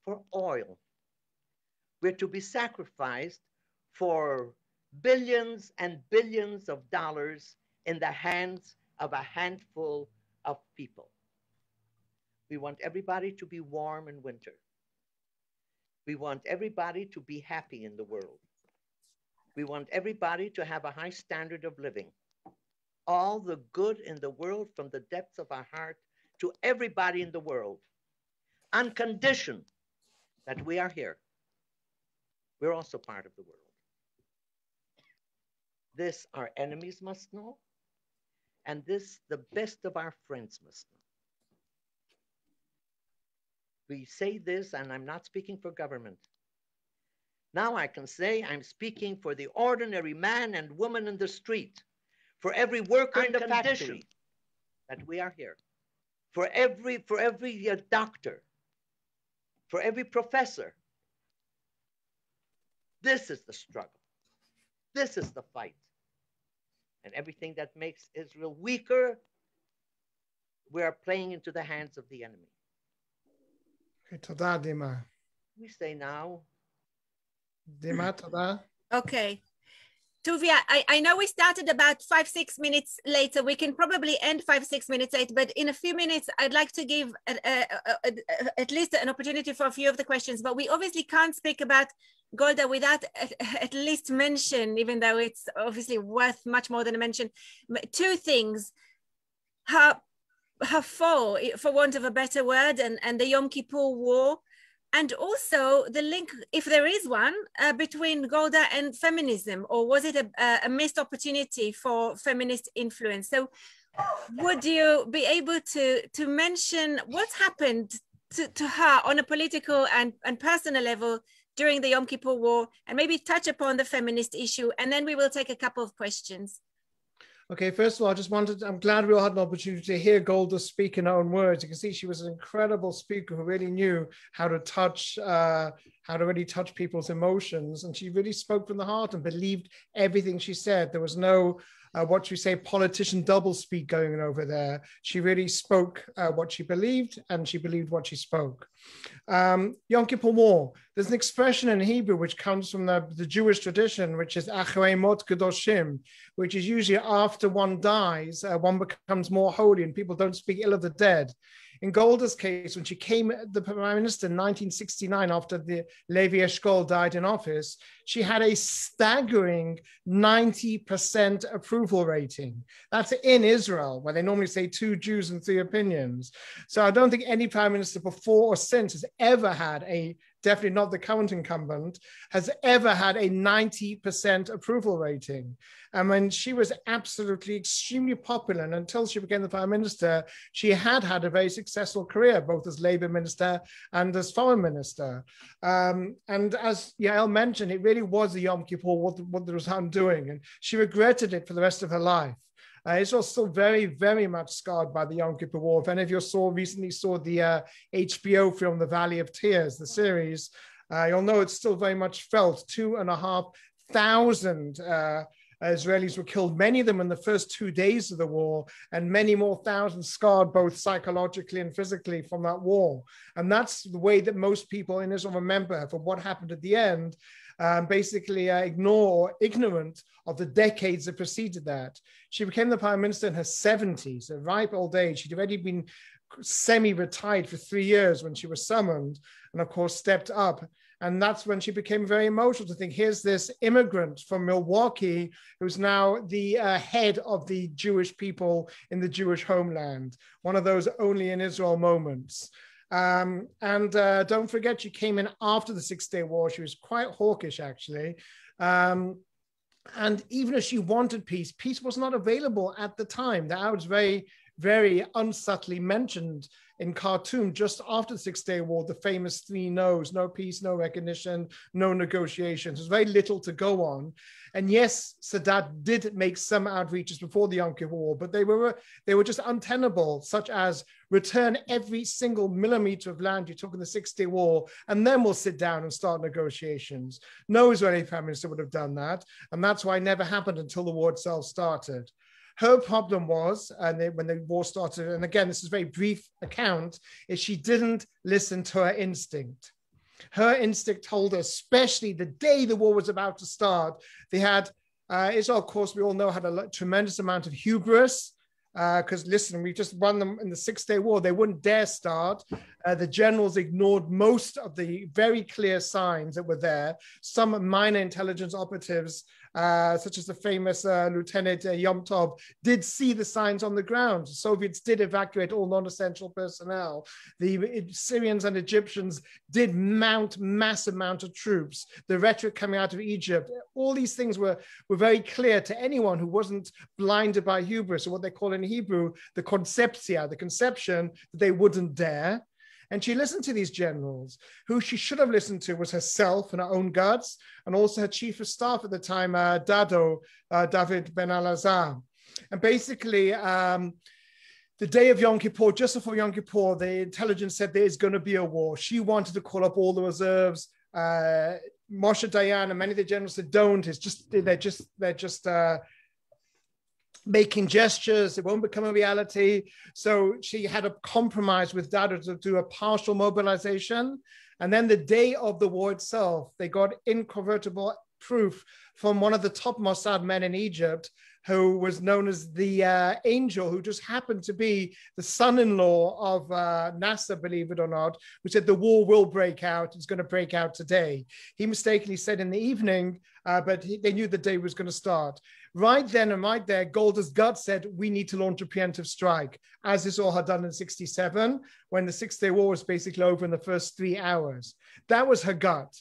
for oil. We're to be sacrificed for billions and billions of dollars in the hands of a handful of people. We want everybody to be warm in winter. We want everybody to be happy in the world. We want everybody to have a high standard of living. All the good in the world from the depths of our heart to everybody in the world, on condition that we are here. We're also part of the world. This our enemies must know, and this the best of our friends must know. We say this, and I'm not speaking for government. Now I can say I'm speaking for the ordinary man and woman in the street, for every worker in the factory, that we are here, for every doctor, for every professor. This is the struggle. This is the fight. And everything that makes Israel weaker, we are playing into the hands of the enemy. תודה, דימה. We say now. דימה, תודה. Okay. Tuvia, I know we started about 5-6 minutes later. We can probably end 5-6 minutes late, but in a few minutes, I'd like to give at least an opportunity for a few of the questions. But we obviously can't speak about Golda without at least mention, even though it's obviously worth much more than a mention, two things. Her fall, for want of a better word, and the Yom Kippur War, and also the link, if there is one, between Golda and feminism, or was it a missed opportunity for feminist influence? So would you be able to mention what happened to her on a political and personal level during the Yom Kippur War, and maybe touch upon the feminist issue, and then we will take a couple of questions. Okay, first of all, I'm glad we all had an opportunity to hear Golda speak in her own words. You can see she was an incredible speaker who really knew how to really touch people's emotions. And she really spoke from the heart and believed everything she said. There was no, what you say, politician doublespeak going on over there. She really spoke what she believed, and she believed what she spoke. Yom Kippur War, there's an expression in Hebrew which comes from the Jewish tradition, which is achrei mot kedoshim, which is usually after one dies, one becomes more holy and people don't speak ill of the dead. In Golda's case, when she came the prime minister in 1969, after the Levi Eshkol died in office, she had a staggering 90% approval rating. That's in Israel, where they normally say 2 Jews and 3 opinions. So I don't think any prime minister before or since has ever had a definitely not the current incumbent, has ever had a 90% approval rating. I mean, she was absolutely extremely popular, and until she became the prime minister, she had had a very successful career, both as Labour minister and as foreign minister. And as Yael mentioned, it really was the Yom Kippur, what there was undoing, and she regretted it for the rest of her life. Israel's still very, very much scarred by the Yom Kippur War. If any of you recently saw the HBO film, The Valley of Tears, the series, you'll know it's still very much felt. 2,500 Israelis were killed, many of them in the first 2 days of the war, and many more thousands scarred both psychologically and physically from that war. And that's the way that most people in Israel remember her, for what happened at the end, basically ignorant of the decades that preceded that. She became the prime minister in her 70s, a ripe old age. She'd already been semi-retired for 3 years when she was summoned, and of course stepped up. And that's when she became very emotional to think, here's this immigrant from Milwaukee who's now the head of the Jewish people in the Jewish homeland. One of those only in Israel moments. Don't forget, she came in after the 6-Day War. She was quite hawkish, actually. And even if she wanted peace, peace was not available at the time. That was very, very unsubtly mentioned in Khartoum just after the 6-Day War, the famous 3 no's: no peace, no recognition, no negotiations. There's very little to go on. And yes, Sadat did make some outreaches before the Yom Kippur War, but they were just untenable, such as return every single millimeter of land you took in the 6-Day War, and then we'll sit down and start negotiations. No Israeli prime minister would have done that, and that's why it never happened until the war itself started. Her problem was, when the war started, and again, this is a very brief account, is she didn't listen to her instinct. Her instinct told her, especially the day the war was about to start, they had, Israel, of course, we all know, had a tremendous amount of hubris, because listen, we just won them in the 6-Day War. They wouldn't dare start. The generals ignored most of the very clear signs that were there. Some minor intelligence operatives, such as the famous Lieutenant Yom Tov, did see the signs on the ground. The Soviets did evacuate all non-essential personnel. The Syrians and Egyptians did mount massive amount of troops. The rhetoric coming out of Egypt, all these things were very clear to anyone who wasn't blinded by hubris, or what they call in Hebrew, the conception that they wouldn't dare. And she listened to these generals. Who she should have listened to was herself and her own guts, and also her chief of staff at the time, David Ben Elazar. And basically, the day of Yom Kippur, just before Yom Kippur, the intelligence said there is going to be a war. She wanted to call up all the reserves. Moshe Dayan and many of the generals said, don't. They're just making gestures. It won't become a reality. So she had a compromise with Dada to do a partial mobilization. And then the day of the war itself, they got incontrovertible proof from one of the top Mossad men in Egypt, who was known as the angel, who just happened to be the son-in-law of Nasser, believe it or not, who said the war will break out. It's going to break out today. He mistakenly said in the evening, but they knew the day was going to start. Right then and right there, Golda's gut said, we need to launch a preemptive strike, as Israel had done in 1967, when the 6-Day War was basically over in the first 3 hours. That was her gut.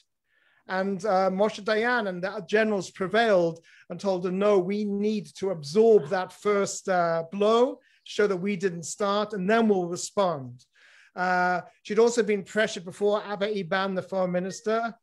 And Moshe Dayan and the generals prevailed and told her, no, we need to absorb that first blow, show that we didn't start, and then we'll respond. She'd also been pressured before. Abba Eban, the foreign minister,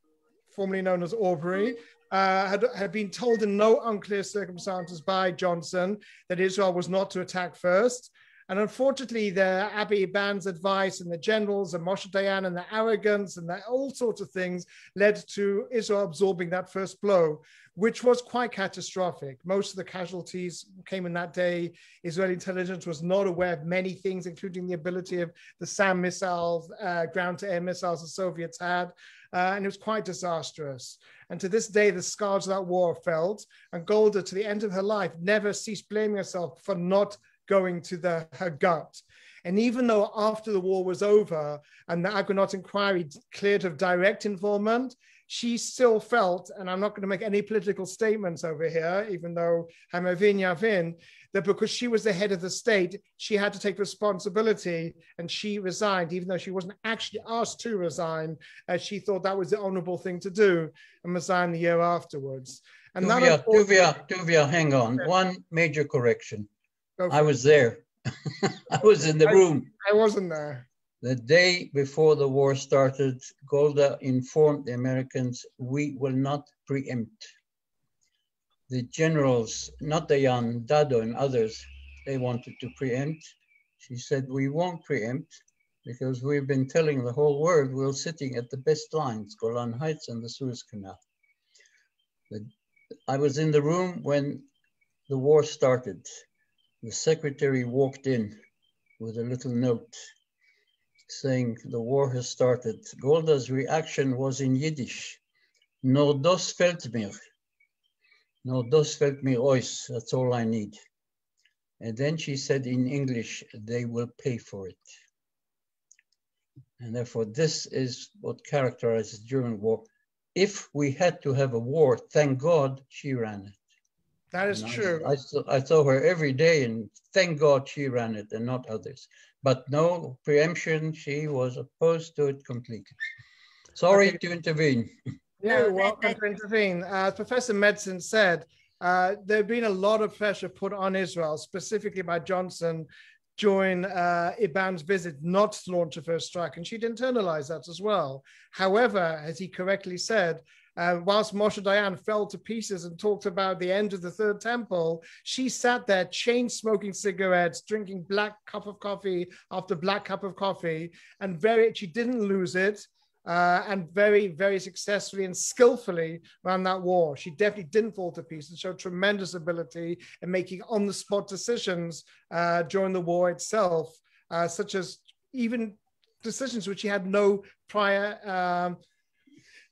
formerly known as Aubrey, had been told in no unclear circumstances by Johnson that Israel was not to attack first. And unfortunately, the Abba Eban's advice and the generals and Moshe Dayan and the arrogance and all sorts of things led to Israel absorbing that first blow, which was quite catastrophic. Most of the casualties came in that day. Israeli intelligence was not aware of many things, including the ability of the SAM missiles, ground-to-air missiles the Soviets had. And it was quite disastrous. And to this day, the scars of that war are felt. And Golda, to the end of her life, never ceased blaming herself for not going to her gut. And even though after the war was over and the Argonaut inquiry cleared of direct involvement, she still felt, and I'm not going to make any political statements over here, even though Hamavin Yavin, that because she was the head of the state, she had to take responsibility, and she resigned, even though she wasn't actually asked to resign, as she thought that was the honorable thing to do, and resigned the year afterwards. And Tuvia, hang on. One major correction. I was there. I was in the room. I wasn't there. The day before the war started, Golda informed the Americans, we will not preempt. The generals, not Dayan, Dado and others, they wanted to preempt. She said, we won't preempt because we've been telling the whole world we're sitting at the best lines, Golan Heights and the Suez Canal. I was in the room when the war started. The secretary walked in with a little note saying the war has started. Golda's reaction was in Yiddish. Nur das fällt mir. Nur das fällt mir aus. That's all I need. And then she said in English, they will pay for it. And therefore, this is what characterizes the German war. If we had to have a war, thank God she ran it. That is true. I saw her every day, and thank God she ran it and not others. But no preemption, she was opposed to it completely. Sorry to intervene. Yeah, welcome to intervene. As Professor Medson said, there had been a lot of pressure put on Israel, specifically by Johnson, during Iban's visit not to launch a first strike, and she'd internalized that as well. However, as he correctly said, whilst Moshe Dayan fell to pieces and talked about the end of the Third Temple, she sat there chain smoking cigarettes, drinking black cup of coffee after black cup of coffee, and she didn't lose it. And very, very successfully and skillfully ran that war. She definitely didn't fall to pieces, showed tremendous ability in making on-the-spot decisions during the war itself, such as even decisions which she had no prior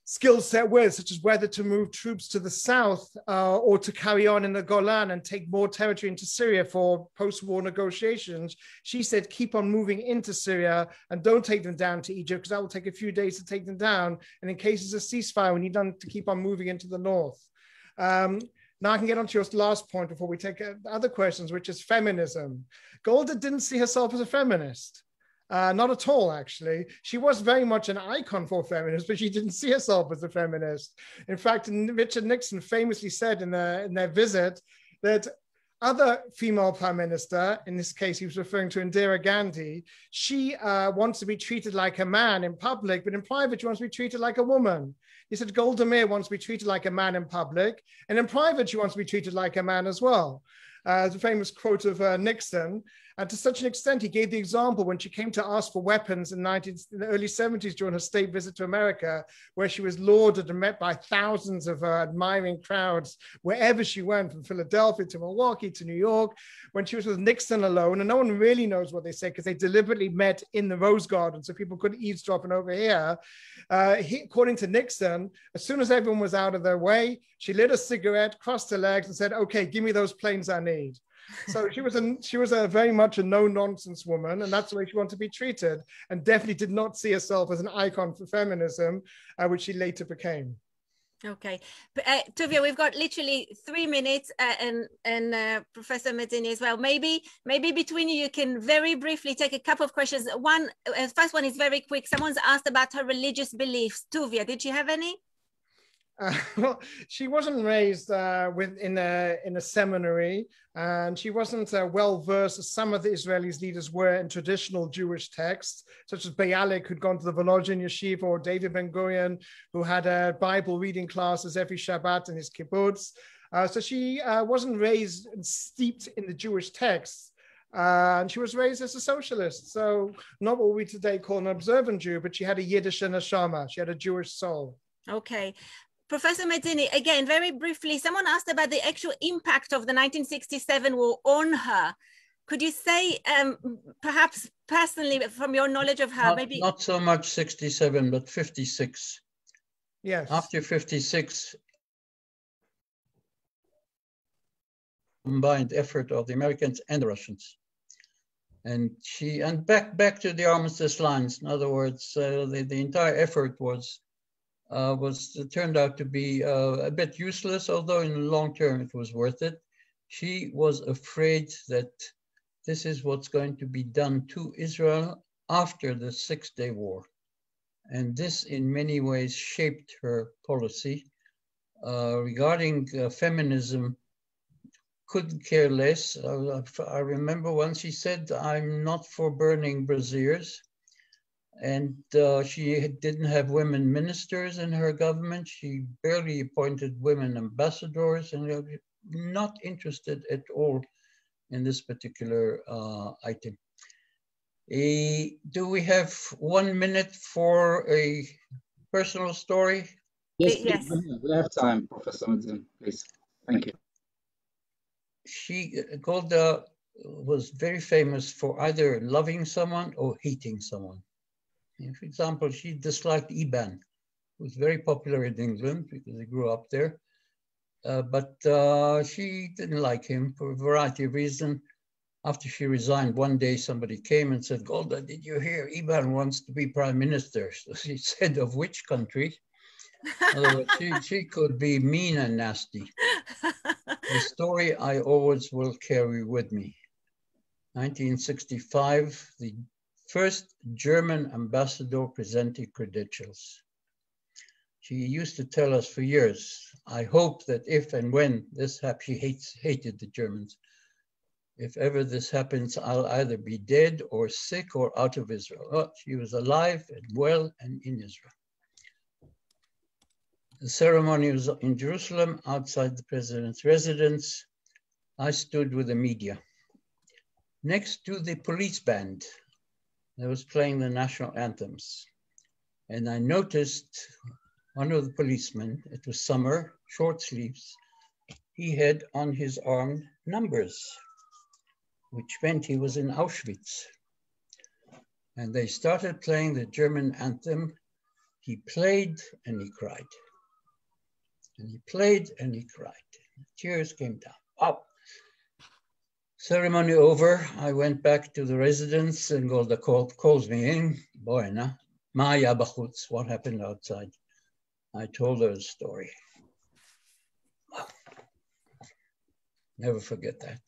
skill set with, such as whether to move troops to the south or to carry on in the Golan and take more territory into Syria for post-war negotiations. She said, keep on moving into Syria and don't take them down to Egypt because that will take a few days to take them down. And in case there's a ceasefire, we need them to keep on moving into the north. Now I can get on to your last point before we take other questions, which is feminism. Golda didn't see herself as a feminist. Not at all, actually. She was very much an icon for feminists, but she didn't see herself as a feminist. In fact, Richard Nixon famously said in their visit that other female prime minister, in this case, he was referring to Indira Gandhi, she wants to be treated like a man in public, but in private, she wants to be treated like a woman. He said Golda Meir wants to be treated like a man in public, and in private, she wants to be treated like a man as well. The famous quote of Nixon. And to such an extent, he gave the example when she came to ask for weapons in the early 70s during her state visit to America, where she was lauded and met by thousands of admiring crowds wherever she went, from Philadelphia to Milwaukee to New York, when she was with Nixon alone. And no one really knows what they said because they deliberately met in the Rose Garden so people couldn't eavesdrop and overhear. According to Nixon, as soon as everyone was out of their way, she lit a cigarette, crossed her legs and said, okay, give me those planes I need. So she was a very much a no-nonsense woman, and that's the way she wanted to be treated, and definitely did not see herself as an icon for feminism, which she later became. Okay, Tuvia, we've got literally 3 minutes, and Professor Medini as well. Maybe between you can very briefly take a couple of questions. First one is very quick. Someone's asked about her religious beliefs. Tuvia, did you have any? Well, she wasn't raised in a seminary, and she wasn't well versed as some of the Israeli leaders were in traditional Jewish texts, such as Bialik, who'd gone to the Volozhin Yeshiva, or David Ben Gurion, who had Bible reading classes every Shabbat in his kibbutz. So she wasn't raised and steeped in the Jewish texts. And she was raised as a socialist, so not what we today call an observant Jew, but she had a Yiddish neshama. She had a Jewish soul. Okay. Professor Medini, again, very briefly, someone asked about the actual impact of the 1967 war on her. Could you say, perhaps personally, from your knowledge of her, maybe? Not so much 67, but 56. Yes. After 56, combined effort of the Americans and the Russians. And back to the armistice lines. In other words, the entire effort was turned out to be a bit useless, although in the long term it was worth it. She was afraid that this is what's going to be done to Israel after the Six-Day War. And this in many ways shaped her policy. Regarding feminism, couldn't care less. I remember once she said, I'm not for burning braziers. And she didn't have women ministers in her government. She barely appointed women ambassadors, and not interested at all in this particular item. Do we have 1 minute for a personal story? Yes, Yes. we have time, Professor Metzin, please. Thank you. Golda was very famous for either loving someone or hating someone. For example, she disliked Iban, who was very popular in England because he grew up there. But she didn't like him for a variety of reasons. After she resigned, one day somebody came and said, Golda, did you hear Iban wants to be prime minister? So she said, of which country? In other words, she could be mean and nasty. The story I always will carry with me. 1965, the first German ambassador presented credentials. She used to tell us for years, I hope that if and when this happens, she hated the Germans. If ever this happens, I'll either be dead or sick or out of Israel. Oh, she was alive and well and in Israel. The ceremony was in Jerusalem, outside the president's residence. I stood with the media. Next to the police band, that was playing the national anthems. And I noticed one of the policemen, it was summer, short sleeves, he had on his arm numbers, which meant he was in Auschwitz. And they started playing the German anthem. He played and he cried. And he played and he cried. Tears came down. Wow. Ceremony over, I went back to the residence and Golda calls me in. Boina, Maya bachutz, what happened outside? I told her the story. Wow. Never forget that.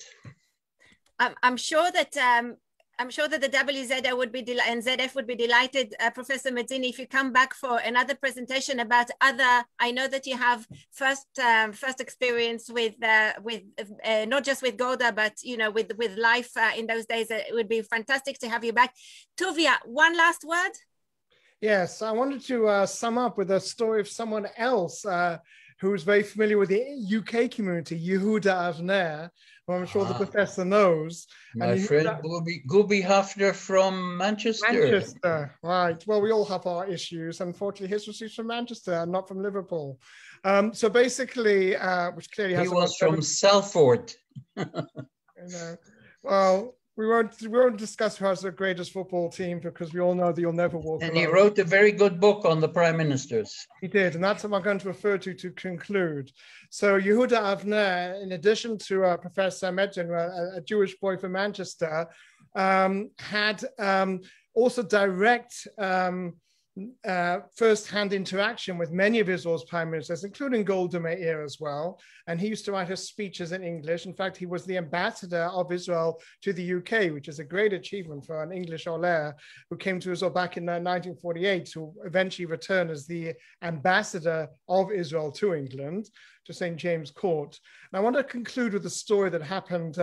I'm sure that the WZA would be and ZF would be delighted, Professor Metzin, if you come back for another presentation about other. I know that you have first experience with not just with Golda, but with life in those days. It would be fantastic to have you back. Tovia, one last word. Yes, I wanted to sum up with a story of someone else who is very familiar with the UK community, Yehuda Avner, who I'm sure the professor knows. My friend Gubi Hafner from Manchester. Manchester, right. Well, we all have our issues. Unfortunately, his was from Manchester, not from Liverpool. So basically, which clearly has— He was from Salford. Well, we won't discuss who has the greatest football team because we all know that you'll never walk alone. And he wrote a very good book on the prime ministers. He did, and that's what I'm going to refer to conclude. So Yehuda Avner, in addition to Professor Metzin, a Jewish boy from Manchester, had also direct first-hand interaction with many of Israel's prime ministers, including Golda Meir as well. And he used to write his speeches in English. In fact, he was the ambassador of Israel to the UK, which is a great achievement for an English Olair who came to Israel back in 1948, who eventually returned as the ambassador of Israel to England, to St. James Court. And I want to conclude with a story that happened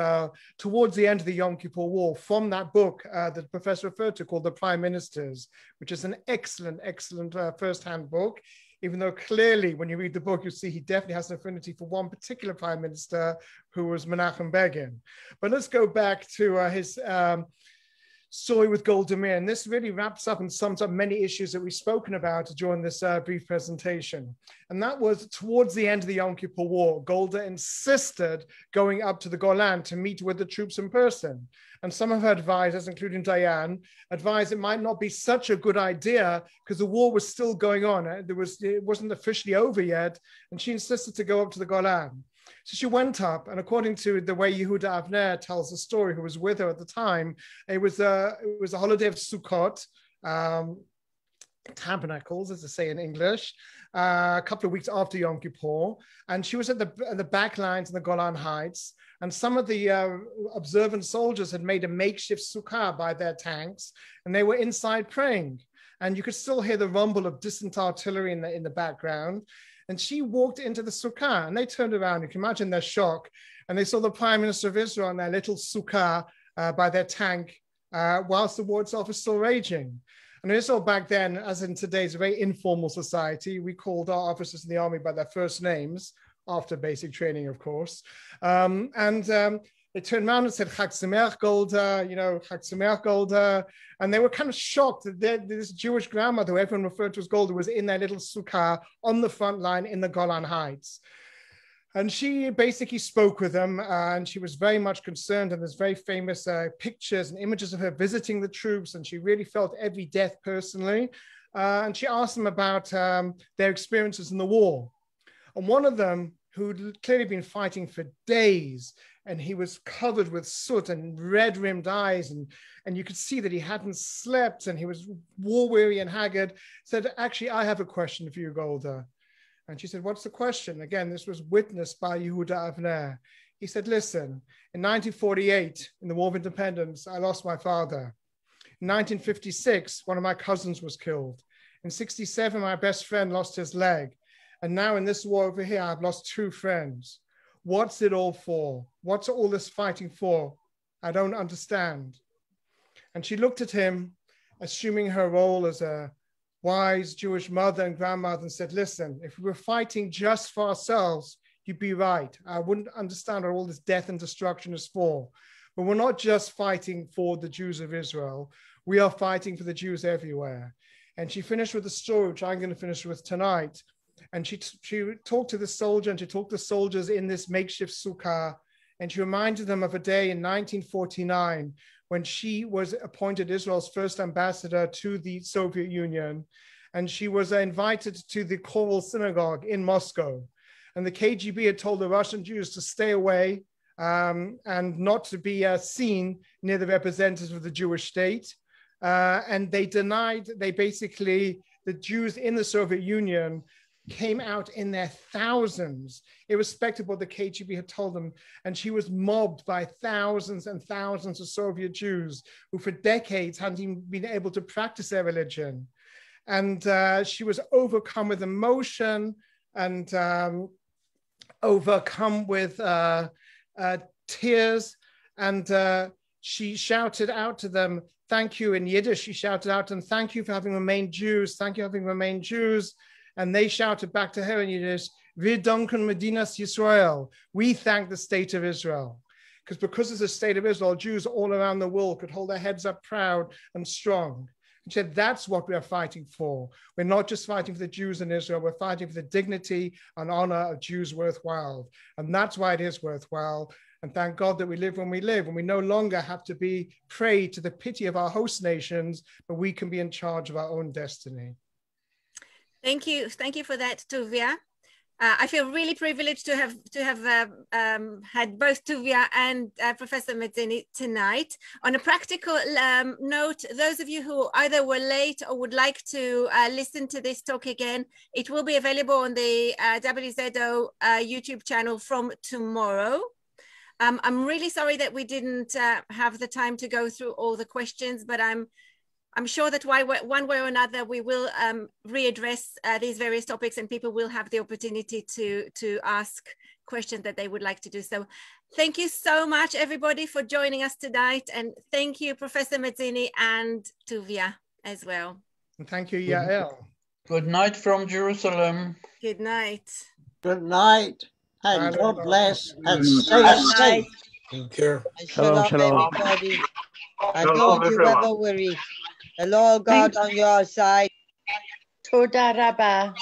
towards the end of the Yom Kippur War from that book that the professor referred to called The Prime Ministers, which is an excellent first-hand book, even though clearly when you read the book, you see he definitely has an affinity for one particular prime minister who was Menachem Begin. But let's go back to his story with Golda Meir. And this really wraps up and sums up many issues that we've spoken about during this brief presentation. And that was towards the end of the Yom Kippur War, Golda insisted going up to the Golan to meet with the troops in person. And some of her advisors, including Diane, advised it might not be such a good idea because the war was still going on. It wasn't officially over yet. And she insisted to go up to the Golan. So she went up, and according to the way Yehuda Avner tells the story, who was with her at the time, it was a holiday of Sukkot, Tabernacles, as they say in English, a couple of weeks after Yom Kippur, and she was at the back lines in the Golan Heights, and some of the observant soldiers had made a makeshift sukkah by their tanks, and they were inside praying, and you could still hear the rumble of distant artillery in the background. And she walked into the sukkah, and they turned around. You can imagine their shock, and they saw the Prime Minister of Israel in their little sukkah by their tank, whilst the war itself is still raging. And Israel back then, as in today's very informal society, we called our officers in the army by their first names, after basic training, of course. They turned around and said, Chag Sameach Golda, Chag Sameach Golda. And they were kind of shocked that this Jewish grandmother, who everyone referred to as Golda, was in their little sukkah on the front line in the Golan Heights. And she basically spoke with them, and she was very much concerned. And there's very famous pictures and images of her visiting the troops, and she really felt every death personally. And she asked them about their experiences in the war. And one of them, who'd clearly been fighting for days, and he was covered with soot and red-rimmed eyes, and you could see that he hadn't slept, and he was war-weary and haggard, said, actually, I have a question for you, Golda. And she said, what's the question? Again, this was witnessed by Yehuda Avner. He said, listen, in 1948, in the War of Independence, I lost my father. In 1956, one of my cousins was killed. In 67, my best friend lost his leg. And now in this war over here, I've lost 2 friends. What's it all for? What's all this fighting for? I don't understand. And she looked at him, assuming her role as a wise Jewish mother and grandmother, and said, listen, if we were fighting just for ourselves, you'd be right. I wouldn't understand what all this death and destruction is for. But we're not just fighting for the Jews of Israel. We are fighting for the Jews everywhere. And she finished with a story, which I'm going to finish with tonight. And she talked to the soldier, and she talked to soldiers in this makeshift sukkah, and she reminded them of a day in 1949 when she was appointed Israel's first ambassador to the Soviet Union, and she was invited to the Choral Synagogue in Moscow. And the KGB had told the Russian Jews to stay away and not to be seen near the representatives of the Jewish state. And they denied, the Jews in the Soviet Union came out in their thousands, irrespective of what the KGB had told them. And she was mobbed by thousands and thousands of Soviet Jews who for decades hadn't even been able to practice their religion. And she was overcome with emotion and overcome with tears. And she shouted out to them, thank you, in Yiddish. She shouted out to them, thank you for having remained Jews. Thank you for having remained Jews. And they shouted back to her in Yiddish, Wir danken Medinas Yisrael. We thank the state of Israel. Because there's a state of Israel, Jews all around the world could hold their heads up proud and strong. And she said, that's what we are fighting for. We're not just fighting for the Jews in Israel, we're fighting for the dignity and honor of Jews worthwhile. And that's why it is worthwhile. And thank God that we live when we live, and we no longer have to be prey to the pity of our host nations, but we can be in charge of our own destiny. Thank you for that, Tuvia. I feel really privileged to have had both Tuvia and Professor Mezzini tonight. On a practical note, those of you who either were late or would like to listen to this talk again, it will be available on the WZO YouTube channel from tomorrow. I'm really sorry that we didn't have the time to go through all the questions, but I'm sure that one way or another, we will readdress these various topics, and people will have the opportunity to ask questions that they would like to do. So thank you so much, everybody, for joining us tonight. And thank you, Professor Mezzini and Tuvia as well. And thank you, Yael. Good night from Jerusalem. Good night. Good night. And God bless and stay safe. Take care. Shalom, shalom. everybody. And don't you ever worry. The Lord God on your side. Toda Rabba.